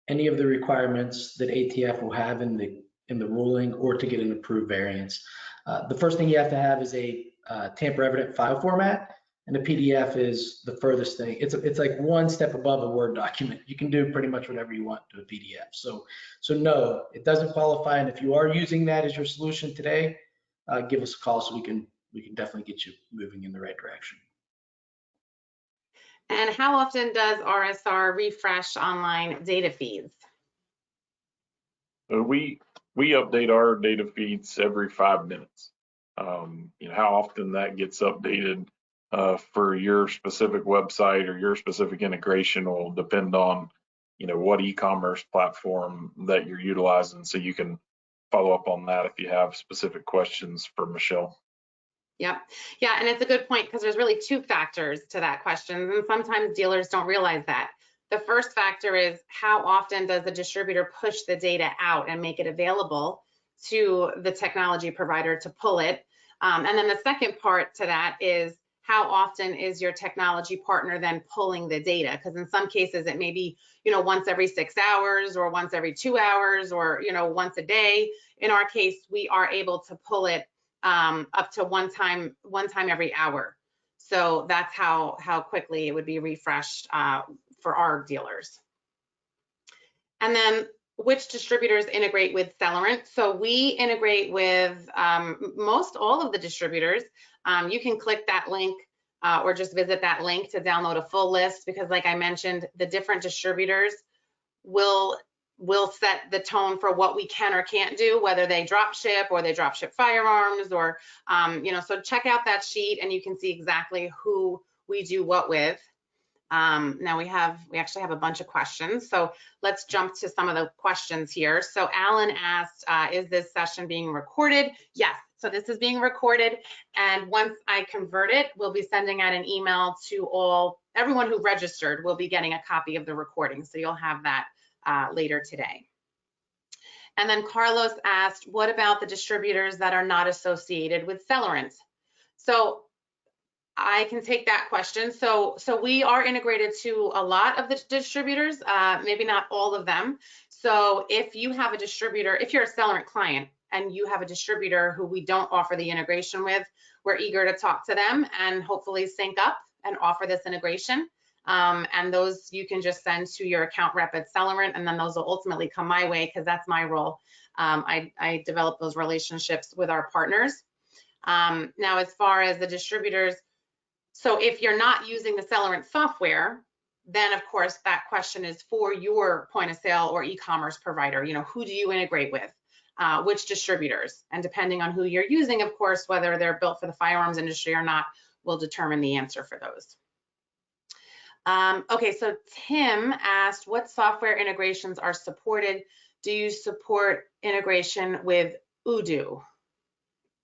any of the requirements that ATF will have in the ruling or to get an approved variance. The first thing you have to have is a tamper-evident file format, and a PDF is the furthest thing. It's like one step above a Word document. You can do pretty much whatever you want to a PDF. So no, it doesn't qualify. And if you are using that as your solution today, give us a call so we can definitely get you moving in the right direction. And how often does RSR refresh online data feeds? We update our data feeds every 5 minutes. You know, how often that gets updated for your specific website or your specific integration will depend on, you know, what e-commerce platform that you're utilizing. So you can follow up on that if you have specific questions for Michelle. Yep. Yeah, and it's a good point because there's really two factors to that question, and sometimes dealers don't realize that. The first factor is how often does the distributor push the data out and make it available to the technology provider to pull it? And then the second part to that is how often is your technology partner then pulling the data? Because in some cases it may be, you know, once every 6 hours or once every 2 hours or, you know, once a day. In our case, we are able to pull it up to one time every hour. So that's how quickly it would be refreshed for our dealers. And then which distributors integrate with Celerant? So we integrate with most all of the distributors. You can click that link or just visit that link to download a full list, because like I mentioned, the different distributors will set the tone for what we can or can't do, whether they drop ship or they drop ship firearms or, you know, so check out that sheet and you can see exactly who we do what with. Now we actually have a bunch of questions. So let's jump to some of the questions here. So Alan asked, is this session being recorded? Yes, so this is being recorded. And once I convert it, we'll be sending out an email to everyone who registered will be getting a copy of the recording. So you'll have that later today. And then Carlos asked, what about the distributors that are not associated with Celerant? So I can take that question. So we are integrated to a lot of the distributors, maybe not all of them. So if you have a distributor, if you're a Celerant client and you have a distributor who we don't offer the integration with, we're eager to talk to them and hopefully sync up and offer this integration. And those you can just send to your account rep at Celerant, and then those will ultimately come my way because that's my role. I develop those relationships with our partners. Now, as far as the distributors, so if you're not using the Celerant software, then of course that question is for your point of sale or e-commerce provider. You know, who do you integrate with? Which distributors? And depending on who you're using, of course, whether they're built for the firearms industry or not, will determine the answer for those. Okay, so Tim asked, what software integrations are supported? Do you support integration with Odoo?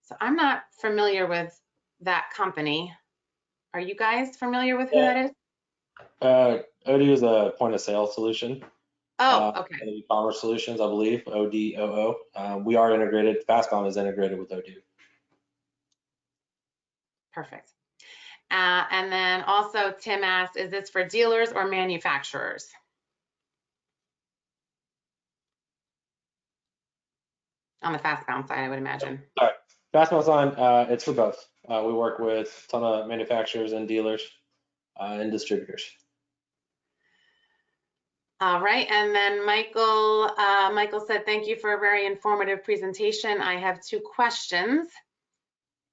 So I'm not familiar with that company. Are you guys familiar with who that is? Odoo is a point of sale solution. Oh, okay. E-commerce solutions, I believe, ODOO. We are integrated, FastBound is integrated with Odoo. Perfect. And then also Tim asked, is this for dealers or manufacturers? On the FastBound side, I would imagine. Sorry, FastBound sign, it's for both. We work with a ton of manufacturers and dealers and distributors. All right, and then Michael said, thank you for a very informative presentation. I have 2 questions.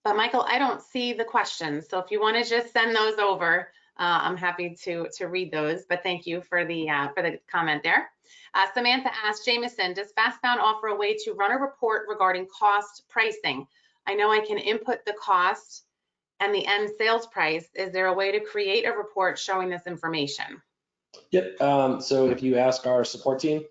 But Michael, I don't see the questions. So if you want to just send those over, I'm happy to read those. But thank you for the comment there. Samantha asked, Jameson, does FastBound offer a way to run a report regarding cost pricing? I know I can input the cost and the end sales price. Is there a way to create a report showing this information? Yep. So if you ask our support team,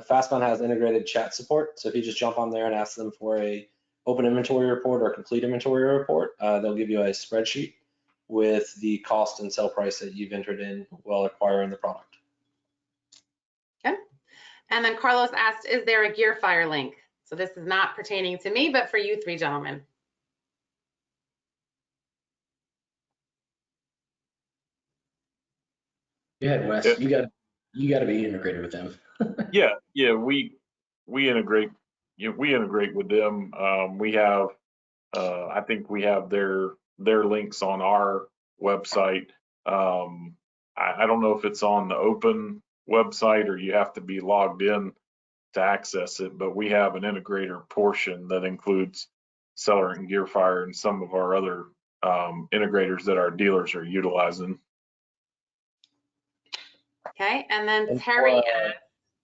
FastBound has integrated chat support. So if you just jump on there and ask them for a open inventory report or complete inventory report, they'll give you a spreadsheet with the cost and sell price that you've entered in while acquiring the product. Okay. And then Carlos asked, is there a GearFire link? So this is not pertaining to me, but for you 3 gentlemen. Go ahead, Wes. You got to be integrated with them. Yeah, we integrate. We integrate with them. We have, I think we have their links on our website. I don't know if it's on the open website or you have to be logged in to access it, but we have an integrator portion that includes Celerant and GearFire and some of our other integrators that our dealers are utilizing. Okay, and then And Terry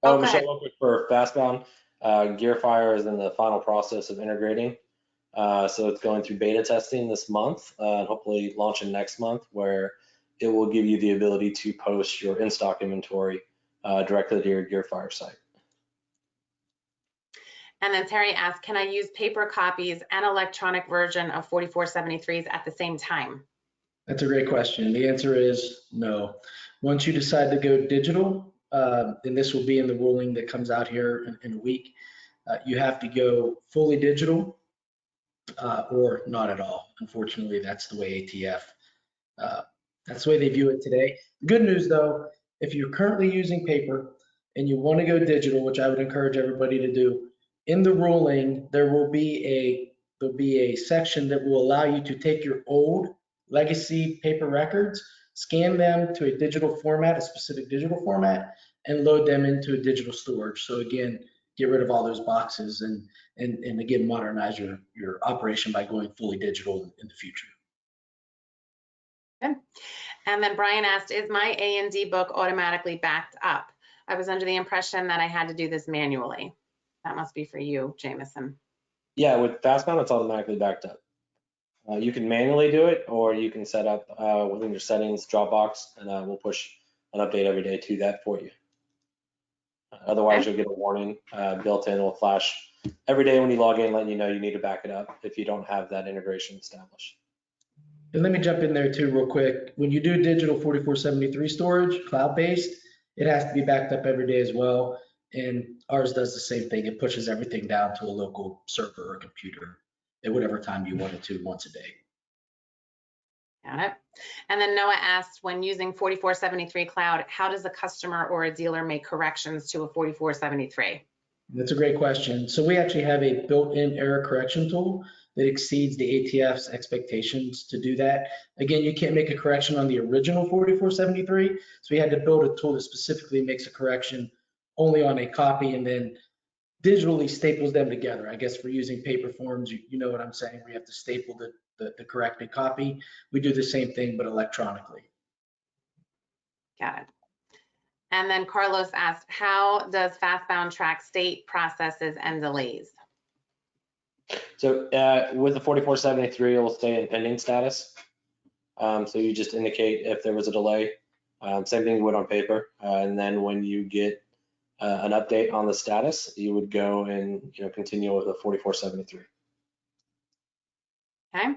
Michelle, real quick for FastBound, GearFire is in the final process of integrating. So it's going through beta testing this month and hopefully launching next month, where it will give you the ability to post your in-stock inventory directly to your GearFire site. And then Terry asked, can I use paper copies and electronic version of 4473s at the same time? That's a great question. The answer is no. Once you decide to go digital, and this will be in the ruling that comes out here in a week, you have to go fully digital or not at all. Unfortunately, that's the way ATF, that's the way they view it today. The good news though, if you're currently using paper and you want to go digital, which I would encourage everybody to do, in the ruling, there'll be a section that will allow you to take your old legacy paper records, scan them to a digital format, a specific digital format, and load them into a digital storage. So again, get rid of all those boxes and again, modernize your operation by going fully digital in the future. Good. And then Brian asked, is my A&D book automatically backed up? I was under the impression that I had to do this manually. That must be for you, Jameson. Yeah, with FastBound, it's automatically backed up. You can manually do it, or you can set up within your settings Dropbox, and we'll push an update every day to that for you. Otherwise, you'll get a warning built in. Will flash every day when you log in, letting you know you need to back it up if you don't have that integration established. And let me jump in there too real quick. When you do digital 4473 storage, cloud-based, it has to be backed up every day as well. And ours does the same thing. It pushes everything down to a local server or computer at whatever time you want it to, once a day. Got it. And then Noah asked, when using 4473 cloud, how does a customer or a dealer make corrections to a 4473? That's a great question. So we actually have a built-in error correction tool that exceeds the ATF's expectations to do that. Again, you can't make a correction on the original 4473, so we had to build a tool that specifically makes a correction only on a copy and then digitally staples them together. I guess for using paper forms, you know what I'm saying, we have to staple the corrected copy. We do the same thing, but electronically. Got it. And then Carlos asked, how does FastBound track state processes and delays? So with the 4473, it will stay in pending status. So you just indicate if there was a delay. Same thing you would on paper. And then when you get an update on the status, you would go and continue with the 4473. Okay.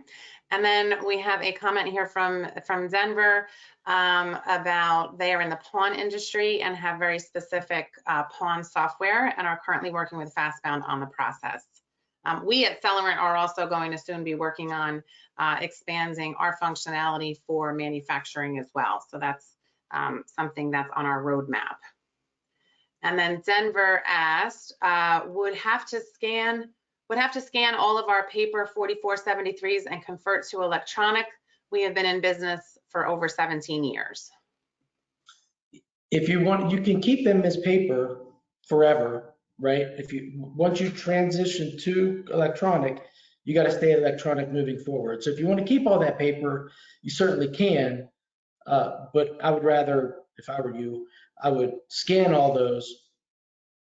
And then we have a comment here from Denver about they are in the pawn industry and have very specific pawn software and are currently working with FastBound on the process. We at Celerant are also going to soon be working on expanding our functionality for manufacturing as well. So that's something that's on our roadmap. And then Denver asked, would have to scan all of our paper 4473s and convert to electronic. We have been in business for over 17 years. If you want, you can keep them as paper forever, right? Once you transition to electronic, you got to stay electronic moving forward. So if you want to keep all that paper, you certainly can. But I would rather, if I were you, I would scan all those,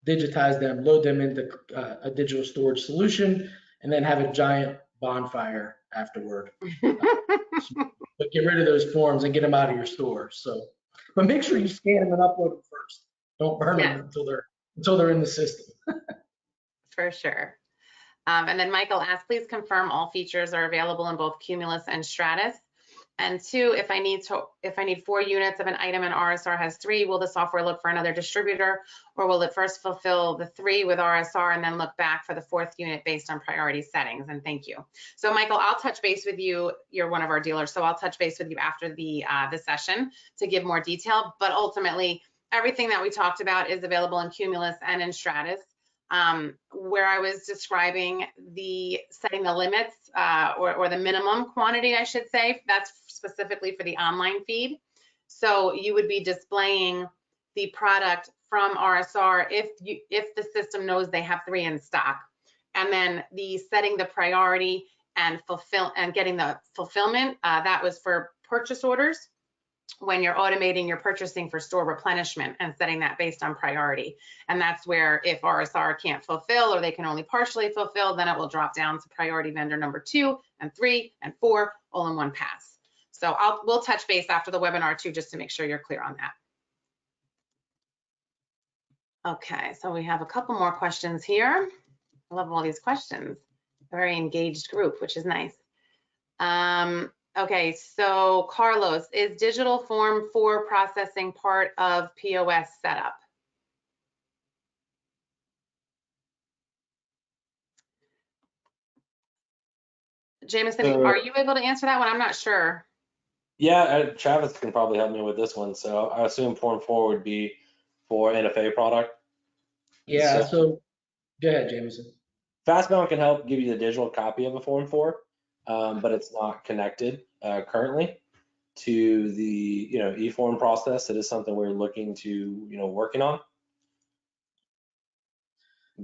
digitize them, load them into a digital storage solution, and then have a giant bonfire afterward. But get rid of those forms and get them out of your store. So, but make sure you scan them and upload them first. Don't burn them until they're in the system. For sure. And then Michael asked, please confirm all features are available in both Cumulus and Stratus. And 2, if I need 4 units of an item and RSR has 3, will the software look for another distributor, or will it first fulfill the 3 with RSR and then look back for the 4th unit based on priority settings? And thank you. So Michael, I'll touch base with you. You're one of our dealers, so I'll touch base with you after the session to give more detail. But ultimately, everything that we talked about is available in Cumulus and in Stratus. Where I was describing setting the limits or the minimum quantity, I should say, that's specifically for the online feed. So you would be displaying the product from RSR if the system knows they have 3 in stock, and then setting the priority and getting the fulfillment. That was for purchase orders. When you're automating your purchasing for store replenishment and setting that based on priority. And that's where if RSR can't fulfill or they can only partially fulfill, then it will drop down to priority vendor number 2 and 3 and 4 all in one pass. So we'll touch base after the webinar too, just to make sure you're clear on that. Okay, so we have a couple more questions here. I love all these questions. A very engaged group, which is nice. Okay, so Carlos, is digital form 4 processing part of POS setup? Jameson, are you able to answer that one? I'm not sure. Yeah, Travis can probably help me with this one. So I assume form 4 would be for NFA product. Yeah, so go ahead, Jameson. FastBound can help give you the digital copy of a form 4, but it's not connected currently to the e-form process. It is something we're looking to working on.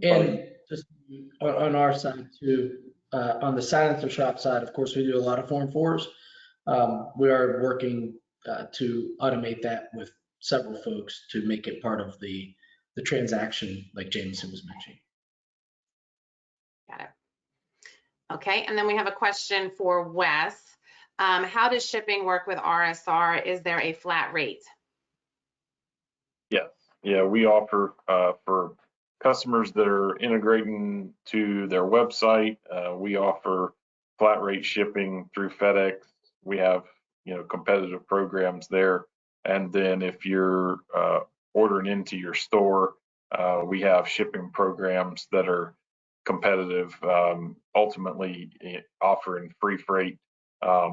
And just on our side too, on the silencer shop side, of course, we do a lot of form 4s. We are working to automate that with several folks to make it part of the transaction, like Jameson was mentioning. Got it. Okay, and then we have a question for Wes. How does shipping work with RSR? Is there a flat rate? Yes. Yeah, we offer for customers that are integrating to their website, we offer flat rate shipping through FedEx. We have competitive programs there. And then if you're ordering into your store, we have shipping programs that are competitive, ultimately offering free freight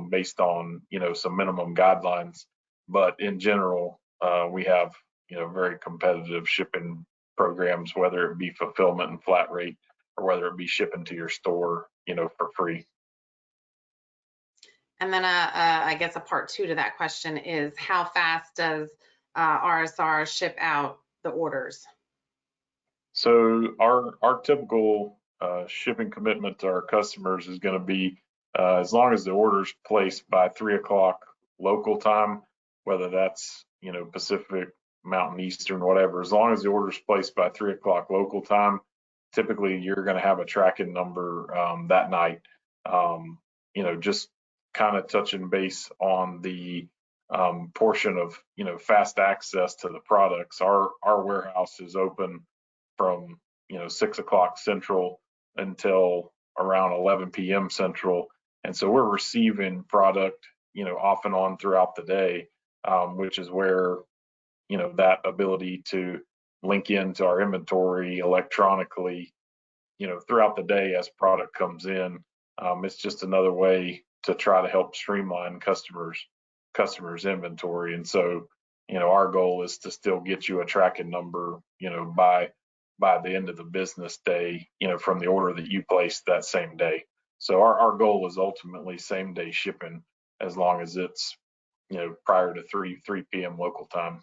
based on some minimum guidelines. But in general, we have very competitive shipping programs, whether it be fulfillment and flat rate or whether it be shipping to your store for free. And then I guess a part 2 to that question is, how fast does RSR ship out the orders? So our typical shipping commitment to our customers is going to be as long as the order's placed by 3 o'clock local time, whether that's Pacific, Mountain, Eastern, whatever. As long as the order's placed by 3 o'clock local time, typically you're going to have a tracking number that night. Just kind of touching base on the portion of fast access to the products. Our warehouse is open from 6 o'clock Central until around 11 p.m. Central, and so we're receiving product off and on throughout the day, which is where that ability to link into our inventory electronically throughout the day as product comes in. It's just another way to try to help streamline customers' inventory. And so, our goal is to still get you a tracking number, by the end of the business day, from the order that you placed that same day. So our goal is ultimately same day shipping, as long as it's, prior to 3 p.m. local time.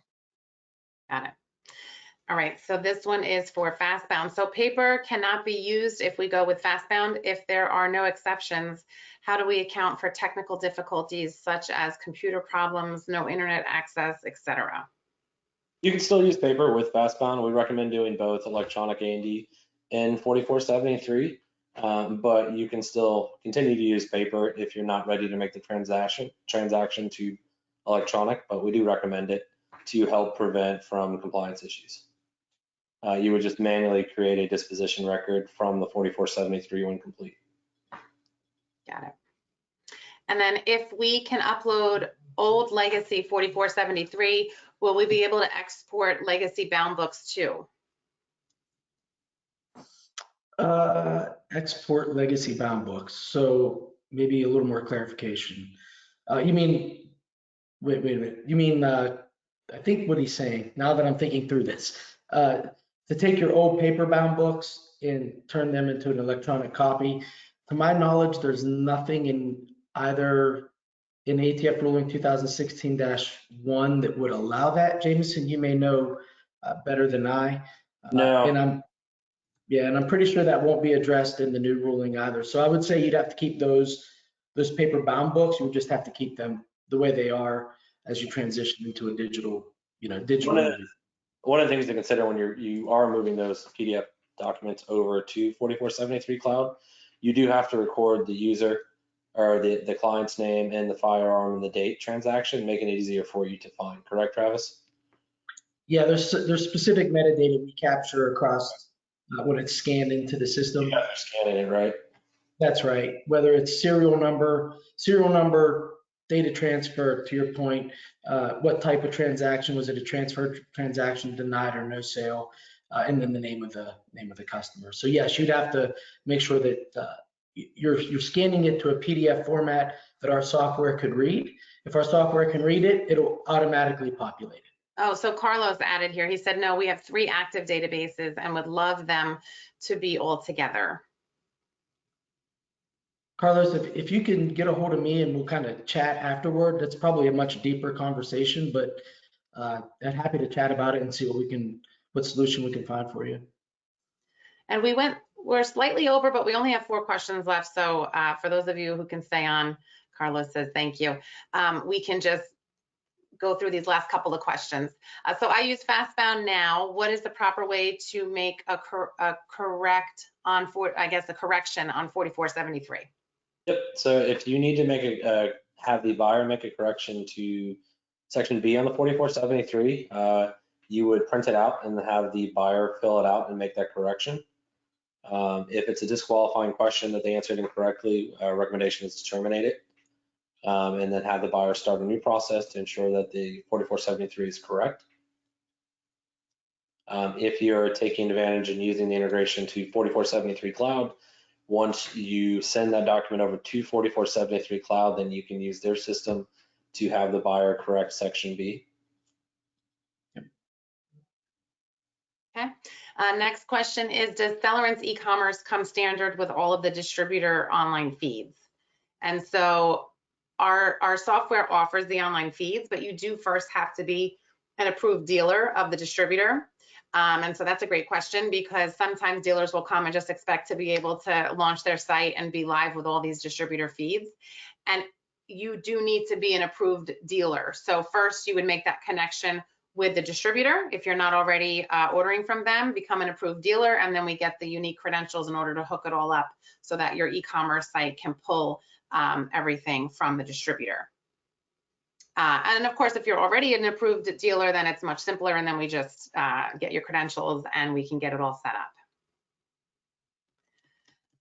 Got it. All right, so this one is for FastBound. So paper cannot be used if we go with FastBound. If there are no exceptions, how do we account for technical difficulties such as computer problems, no internet access, etc.? You can still use paper with FastBound. We recommend doing both electronic A&D and 4473, but you can still continue to use paper if you're not ready to make the transaction to electronic, but we do recommend it to help prevent from compliance issues. You would just manually create a disposition record from the 4473 when complete. Got it. And then if we can upload old legacy 4473, will we be able to export legacy bound books too? Export legacy bound books. So maybe a little more clarification. You mean, wait a minute. You mean, I think what he's saying, now that I'm thinking through this, to take your old paper bound books and turn them into an electronic copy. To my knowledge, there's nothing in either in ATF ruling 2016-1 that would allow that. Jameson, you may know better than I. No. And I'm pretty sure that won't be addressed in the new ruling either. So I would say you'd have to keep those paper bound books. You would just have to keep them the way they are as you transition into a digital, digital. One of the things to consider when you are moving those PDF documents over to 4473 cloud, you do have to record the user or the client's name and the firearm and the date transaction, making it easier for you to find. Correct, Travis? Yeah, there's specific metadata we capture across when it's scanned into the system. Yeah, they're scanning it, right? That's right. Whether it's serial number, data transfer, to your point, what type of transaction, was it a transfer transaction, denied or no sale, and then the name of the customer. So yes, you'd have to make sure that you're scanning it to a PDF format that our software could read. If our software can read it, it'll automatically populate it. Oh, so Carlos added here, he said, no, we have 3 active databases and would love them to be all together. Carlos, if you can get a hold of me and we'll kind of chat afterward, that's probably a much deeper conversation, but I'm happy to chat about it and see what solution we can find for you. And we're slightly over, but we only have 4 questions left. So for those of you who can stay on, Carlos says, thank you. We can just go through these last couple of questions. So I use FastBound now. What is the proper way to make a correction on 4473? Yep. So if you need to have the buyer make a correction to section B on the 4473, you would print it out and have the buyer fill it out and make that correction. If it's a disqualifying question that they answered incorrectly, our recommendation is to terminate it, and then have the buyer start a new process to ensure that the 4473 is correct. If you're taking advantage and using the integration to 4473 cloud, once you send that document over to 4473 cloud, then you can use their system to have the buyer correct section B. Okay. Next question is, does Celerant's e-commerce come standard with all of the distributor online feeds? And so our software offers the online feeds, but you do first have to be an approved dealer of the distributor. And so that's a great question, because sometimes dealers will come and just expect to be able to launch their site and be live with all these distributor feeds. And you do need to be an approved dealer. So first you would make that connection with the distributor. If you're not already ordering from them, become an approved dealer, and then we get the unique credentials in order to hook it all up so that your e-commerce site can pull everything from the distributor. And of course, if you're already an approved dealer, then it's much simpler, and then we just get your credentials and we can get it all set up.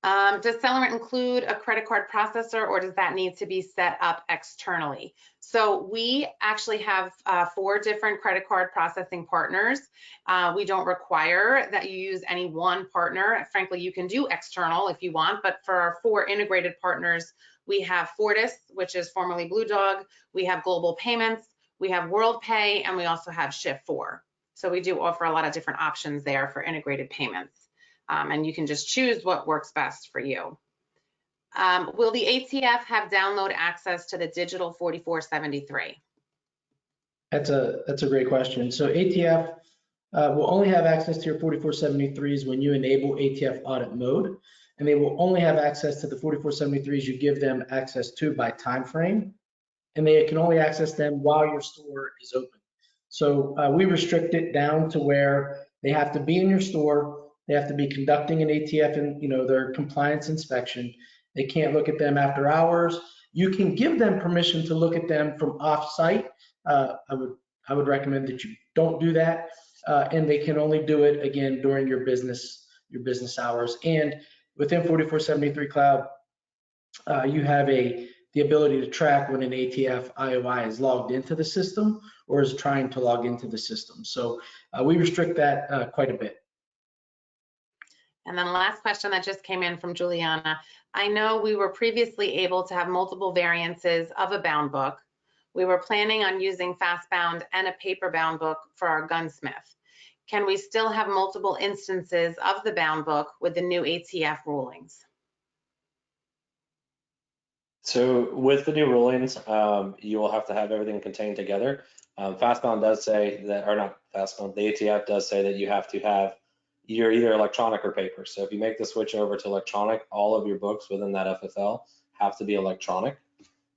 Does Celerant include a credit card processor, or does that need to be set up externally? So we actually have 4 different credit card processing partners. We don't require that you use any one partner. Frankly, you can do external if you want, but for our 4 integrated partners, we have Fortis, which is formerly Blue Dog, we have Global Payments, we have WorldPay, and we also have Shift4. So we do offer a lot of different options there for integrated payments. And you can just choose what works best for you. Will the ATF have download access to the digital 4473? That's a great question. So ATF will only have access to your 4473s when you enable ATF audit mode, and they will only have access to the 4473s you give them access to by time frame, and they can only access them while your store is open. So we restrict it down to where they have to be in your store. They have to be conducting an ATF and their compliance inspection. They can't look at them after hours. You can give them permission to look at them from off-site. I would recommend that you don't do that, and they can only do it again during your business hours. And within 4473 Cloud, you have the ability to track when an ATF IOI is logged into the system or is trying to log into the system. So we restrict that quite a bit. And then the last question that just came in from Juliana. I know we were previously able to have multiple variances of a bound book. We were planning on using FastBound and a paper bound book for our gunsmith. Can we still have multiple instances of the bound book with the new ATF rulings? So with the new rulings, you will have to have everything contained together. FastBound does say that, or not FastBound, the ATF does say that you have to have you're either electronic or paper. So if you make the switch over to electronic, all of your books within that FFL have to be electronic.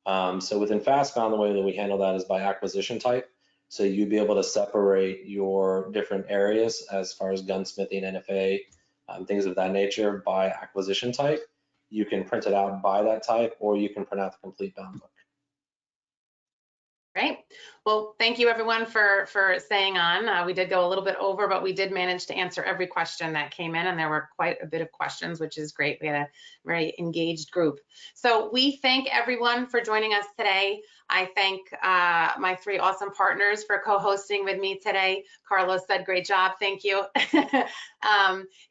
So within FastBound, the way that we handle that is by acquisition type. So you'd be able to separate your different areas as far as gunsmithing, NFA, things of that nature by acquisition type. You can print it out by that type, or you can print out the complete bound book. Great. Well, thank you everyone for staying on. We did go a little bit over, but we did manage to answer every question that came in, and there were quite a bit of questions, which is great. We had a very engaged group. So we thank everyone for joining us today. I thank my 3 awesome partners for co-hosting with me today. Carlos said, great job, thank you.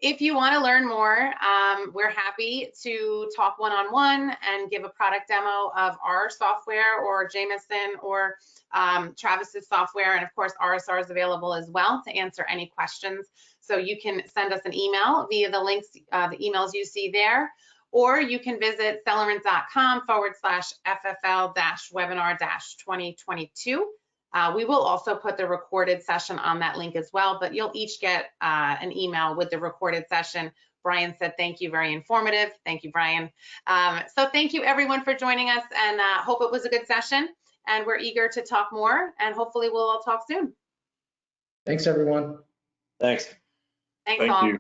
If you want to learn more, we're happy to talk one-on-one and give a product demo of our software or Jameson or Travis's software, and of course RSR is available as well to answer any questions. So you can send us an email via the links, the emails you see there, or you can visit celerant.com/FFL-webinar-2022. We will also put the recorded session on that link as well, but you'll each get an email with the recorded session. Brian said, thank you, very informative. Thank you, Brian. So thank you everyone for joining us, and hope it was a good session. And we're eager to talk more, and hopefully we'll all talk soon. Thanks, everyone. Thanks. Thanks all. Thank you.